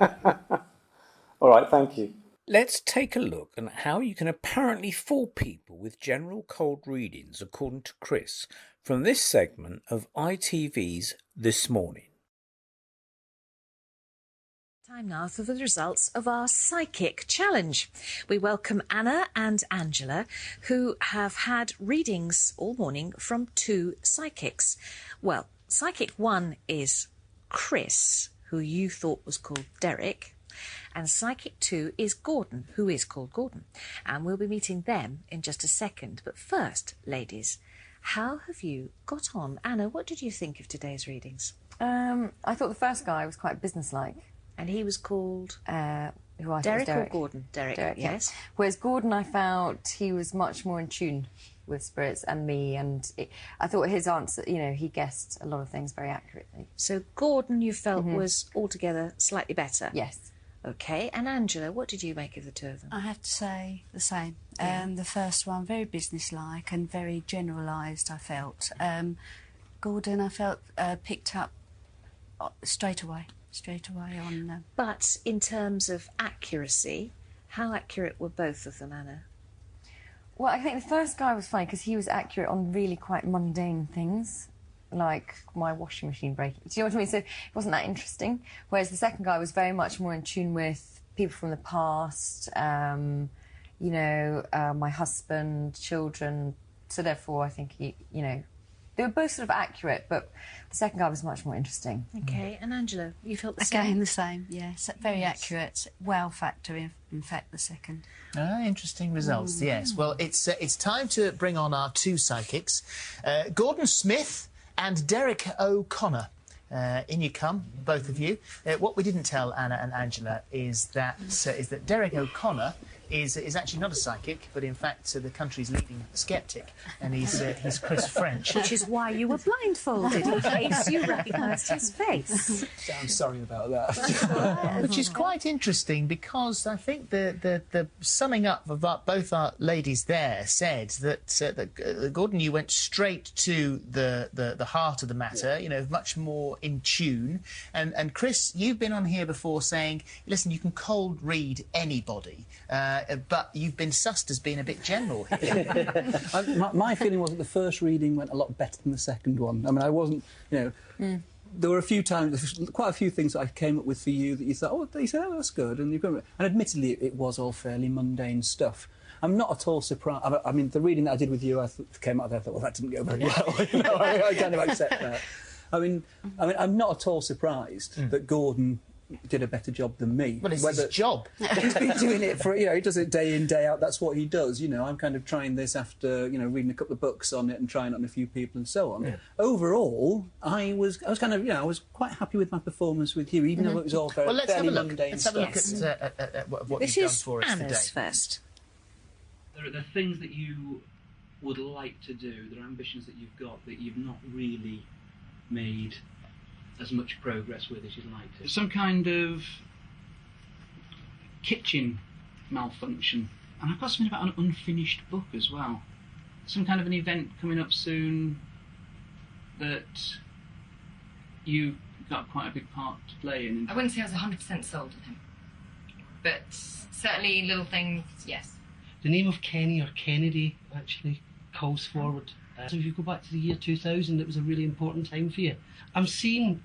I mean, All right, thank you. Let's take a look at how you can apparently fool people with general cold readings, according to Chris, from this segment of ITV's This Morning. Time now for the results of our psychic challenge. We welcome Anna and Angela, who have had readings all morning from two psychics. Well, psychic one is Chris, who you thought was called Derek, and psychic 2 is Gordon, who is called Gordon. And we'll be meeting them in just a second. But first, ladies, how have you got on? Anna, what did you think of today's readings? I thought the first guy was quite businesslike. And he was called? Who I thought Derek was Derek. or Gordon? Derek, yes. Yeah. Whereas Gordon, I felt he was much more in tune with spirits and me, and I thought his answer, you know, he guessed a lot of things very accurately. So Gordon, you felt, was altogether slightly better? Yes. Okay, and Angela, what did you make of the two of them? I have to say the same. Yeah. The first one, very businesslike and very generalised, I felt. Gordon, I felt, picked up straight away on... But in terms of accuracy, how accurate were both of them, Anna? Well, I think the first guy was fine because he was accurate on really quite mundane things, like my washing machine breaking. Do you know what I mean? So it wasn't that interesting. Whereas the second guy was very much more in tune with people from the past, you know, my husband, children. So therefore, I think he, you know, they were both sort of accurate, but the second guy was much more interesting. Okay, and Angela, you felt the same? Again, the same, yes. Very accurate. Wow factor, in fact, the second. Interesting results, yes. Well, it's time to bring on our two psychics, Gordon Smith and Derek O'Connor. In you come, both of you. What we didn't tell Anna and Angela is that Derek O'Connor is actually not a psychic, but in fact the country's leading skeptic, and he's Chris French. Which is why you were blindfolded, in case you recognised his face. I'm sorry about that. Which is quite interesting, because I think the summing up of both our ladies there said that Gordon, you went straight to the heart of the matter, you know, much more in tune. And Chris, you've been on here before saying, listen, you can cold read anybody, but you've been sussed as being a bit general here. My feeling was that the first reading went a lot better than the second one. I mean, I wasn't, you know... There were a few times, quite a few things that I came up with for you that you thought, oh, that's good, and you've gone, and admittedly, it was all fairly mundane stuff. I'm not at all surprised. I mean, the reading that I did with you, I came out there, I thought, well, that didn't go very well. You know, I kind of accept that. I mean, I'm not at all surprised that Gordon did a better job than me. Well, it's his job. He's been doing it for, you know, he does it day in, day out. That's what he does. You know, I'm kind of trying this after, you know, reading a couple of books on it and trying it on a few people and so on. Yeah. Overall, I was kind of, you know, I was quite happy with my performance with you, even though it was all very fairly mundane stuff. Let's have a look at what this you've done for us today. This is Anna's first. There are things that you would like to do, there are ambitions that you've got that you've not really made as much progress with as you'd like to. Some kind of kitchen malfunction, and I've got something about an unfinished book as well. Some kind of an event coming up soon that you got quite a big part to play in. I wouldn't say I was 100% sold on him, but certainly little things, yes. The name of Kenny, or Kennedy, actually calls forward. So if you go back to the year 2000, it was a really important time for you. I'm seeing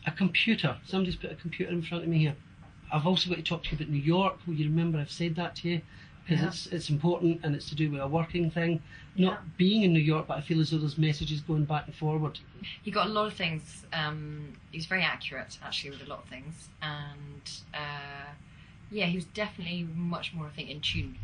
a computer. Somebody's put a computer in front of me here. I've also got to talk to you about New York. Will you remember I've said that to you? Because it's important, and it's to do with a working thing. Not being in New York, but I feel as though there's messages going back and forward. He got a lot of things. He was very accurate, actually, with a lot of things. And, yeah, he was definitely much more, I think, in tune.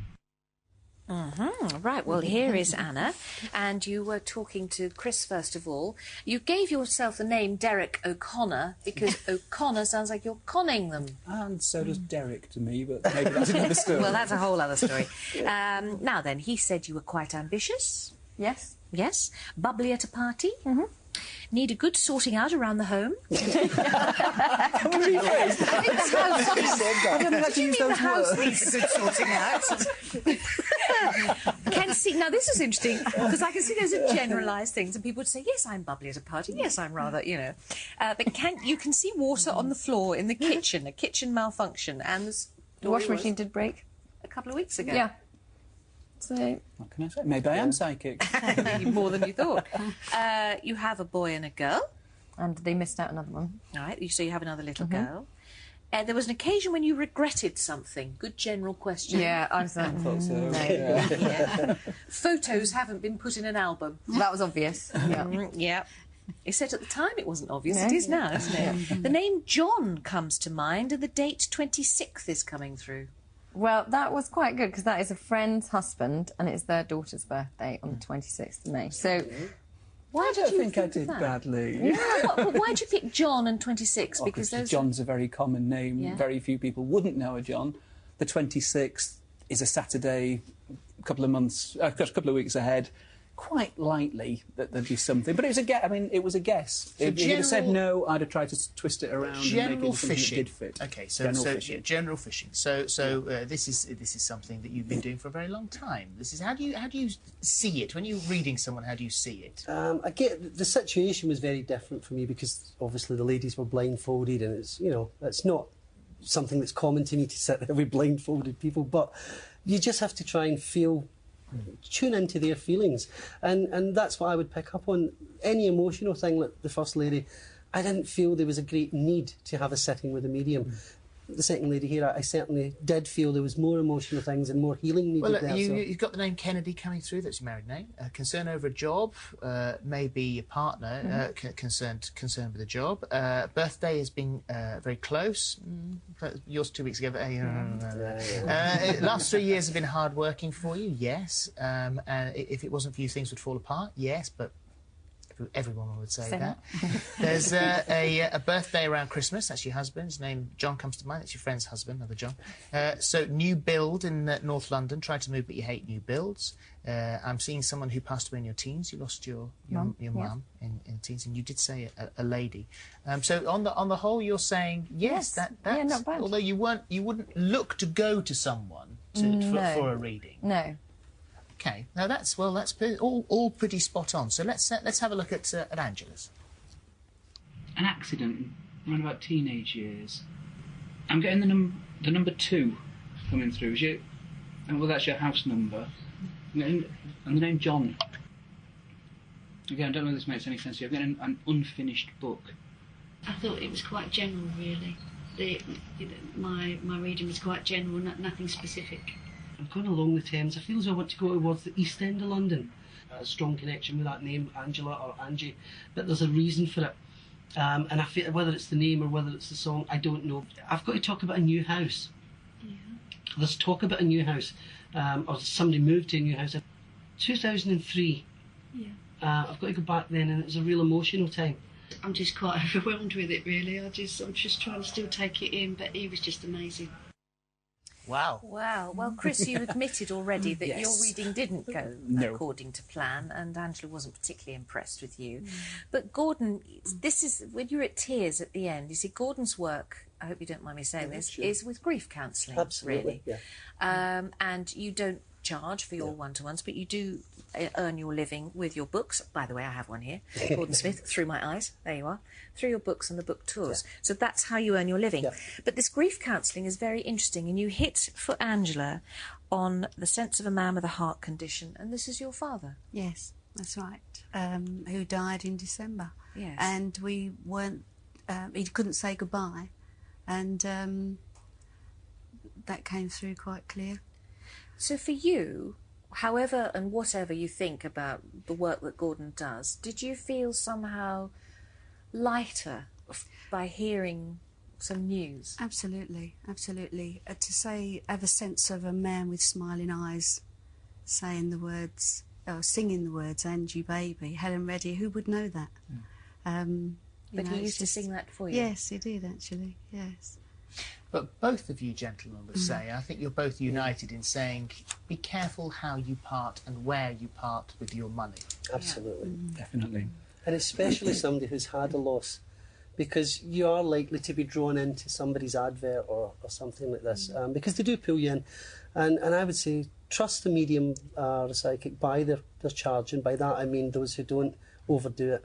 Right, well, here is Anna, and you were talking to Chris first of all. You gave yourself the name Derek O'Connor because O'Connor sounds like you're conning them. And so does Derek to me, but maybe that's another story. Well, that's a whole other story. Now then, he said you were quite ambitious. Yes. Yes. Bubbly at a party. Need a good sorting out around the home. I don't know how to use those words. Needs a good sorting out. Can see, now this is interesting because I can see those are generalised things, and people would say, yes, I'm bubbly at a party, yes, I'm rather, you know. But you can see water on the floor in the kitchen, a kitchen malfunction, and the washing machine did break a couple of weeks ago. Yeah. So, what can I say? Maybe I am psychic. More than you thought. You have a boy and a girl. And they missed out another one. All right, so you have another little girl. There was an occasion when you regretted something. Good general question. Yeah, I thought so. No. Yeah. Photos haven't been put in an album. That was obvious. Yeah. It said at the time it wasn't obvious. It is now, isn't it? The name John comes to mind, and the date 26th is coming through. Well, that was quite good because that is a friend's husband, and it's their daughter's birthday on the 26th of May. So, I don't think I did badly. Yeah, but why did you pick John and 26? Because John's a very common name. Yeah. Very few people wouldn't know a John. The 26th is a Saturday, a couple of weeks ahead. Quite likely that there'd be something, but it was a guess. I mean, it was a guess. If you'd have said no, I'd have tried to twist it around and make it something that did fit. Okay, general fishing. So this is something that you've been doing for a very long time. This is how do you see it when you're reading someone? How do you see it? I get the situation was very different for me because obviously the ladies were blindfolded, and it's not something that's common to me to sit there with blindfolded people, but you just have to try and tune into their feelings, and that's what I would pick up on. Any emotional thing like the First Lady, I didn't feel there was a great need to have a sitting with a medium. The second lady here, I certainly did feel there was more emotional things and more healing needed there. You've got the name Kennedy coming through. That's your married name. Concern over a job, maybe a partner concerned with a job. Birthday has been very close. Yours 2 weeks ago. Last 3 years have been hard working for you. Yes. If it wasn't for you, things would fall apart. Yes, but everyone would say Say that. There's a birthday around Christmas. That's your husband's name. John comes to mind. That's your friend's husband, another John. So new build in North London. Tried to move, but you hate new builds. I'm seeing someone who passed away in your teens. You lost your mum in teens, and you did say a lady. So on the whole, you're saying yes. That's not bad. Although you wouldn't look to go to someone for a reading. No. Okay, now that's all pretty spot on. So let's have a look at Angela's. An accident around about teenage years. I'm getting the number 2 coming through. Is it? Well, that's your house number. And the name John. Again, I don't know if this makes any sense to you. I'm getting an unfinished book. I thought it was quite general, really. My reading was quite general, nothing specific. I've gone along the Thames. I feel as though I want to go towards the East End of London. A strong connection with that name, Angela or Angie, but there's a reason for it. And I feel whether it's the name or whether it's the song, I don't know. I've got to talk about a new house. Yeah. There's talk about a new house, or somebody moved to a new house. 2003. Yeah. I've got to go back then, and it was a real emotional time. I'm just quite overwhelmed with it, really. I'm just trying to still take it in, but he was just amazing. Wow. Wow. Well, Chris, you admitted already that Yes. your reading didn't go according to plan, and Angela wasn't particularly impressed with you. But Gordon, this is when you're at tears at the end. You see, Gordon's work, I hope you don't mind me saying this, is with grief counselling. Absolutely, really. And you don't charge for your one-to-ones, but you do earn your living with your books. By the way, I have one here, Gordon Smith, Through My Eyes, there you are, through your books and the book tours. Yeah. So that's how you earn your living. Yeah. But this grief counselling is very interesting, and you hit for Angela on the sense of a man with a heart condition, and this is your father. Yes, that's right, who died in December. Yes. And we weren't, he couldn't say goodbye, and that came through quite clear. So for you, however and whatever you think about the work that Gordon does, did you feel somehow lighter by hearing some news? Absolutely, absolutely. To have a sense of a man with smiling eyes saying the words, or singing the words, "And You Baby," Helen Reddy, who would know that? But he used to sing that for you? Yes, he did, actually, yes. But both of you gentlemen would say, I think you're both united in saying, be careful how you part and where you part with your money. Absolutely. Definitely. And especially somebody who's had a loss, because you are likely to be drawn into somebody's advert or something like this, because they do pull you in. And I would say, trust the medium or the psychic by their charge, and by that I mean those who don't overdo it.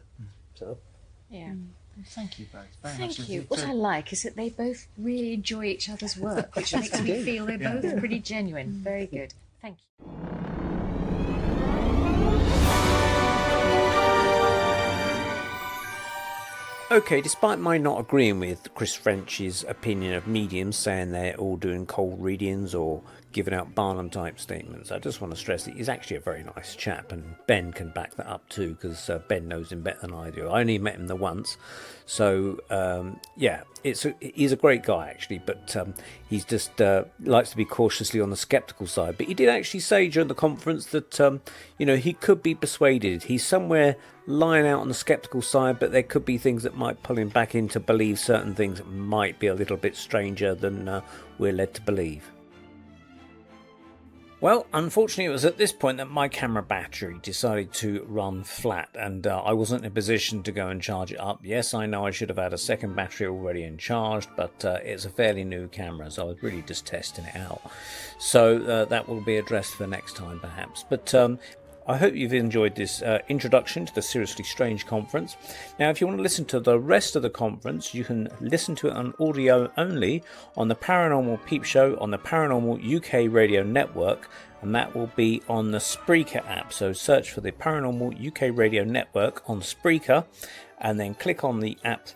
So. Yeah. Thank you both very much. Thank you. What I like is that they both really enjoy each other's work, which makes me feel they're both pretty genuine. Very good. Thank you. Okay, despite my not agreeing with Chris French's opinion of mediums, saying they're all doing cold readings or giving out Barnum-type statements, I just want to stress that he's actually a very nice chap, and Ben can back that up too, because Ben knows him better than I do. I only met him the once, so yeah, he's a great guy actually, but he's just likes to be cautiously on the sceptical side. But he did actually say during the conference that he could be persuaded. He's somewhere lying out on the sceptical side, but there could be things that might pull him back in to believe certain things that might be a little bit stranger than we're led to believe. Well, unfortunately it was at this point that my camera battery decided to run flat, and I wasn't in a position to go and charge it up. Yes, I know I should have had a second battery already and charged, but it's a fairly new camera, so I was really just testing it out. So that will be addressed for next time perhaps. But I hope you've enjoyed this introduction to the Seriously Strange conference. Now, if you want to listen to the rest of the conference, you can listen to it on audio only on the Paranormal Peep Show on the Paranormal UK Radio Network, and that will be on the Spreaker app. So search for the Paranormal UK Radio Network on Spreaker, and then click on the app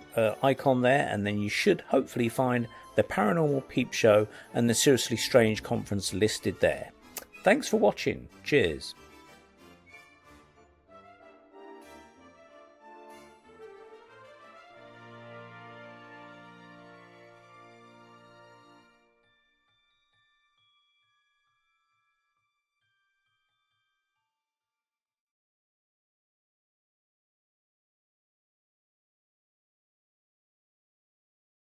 icon there, and then you should hopefully find the Paranormal Peep Show and the Seriously Strange conference listed there. Thanks for watching. Cheers.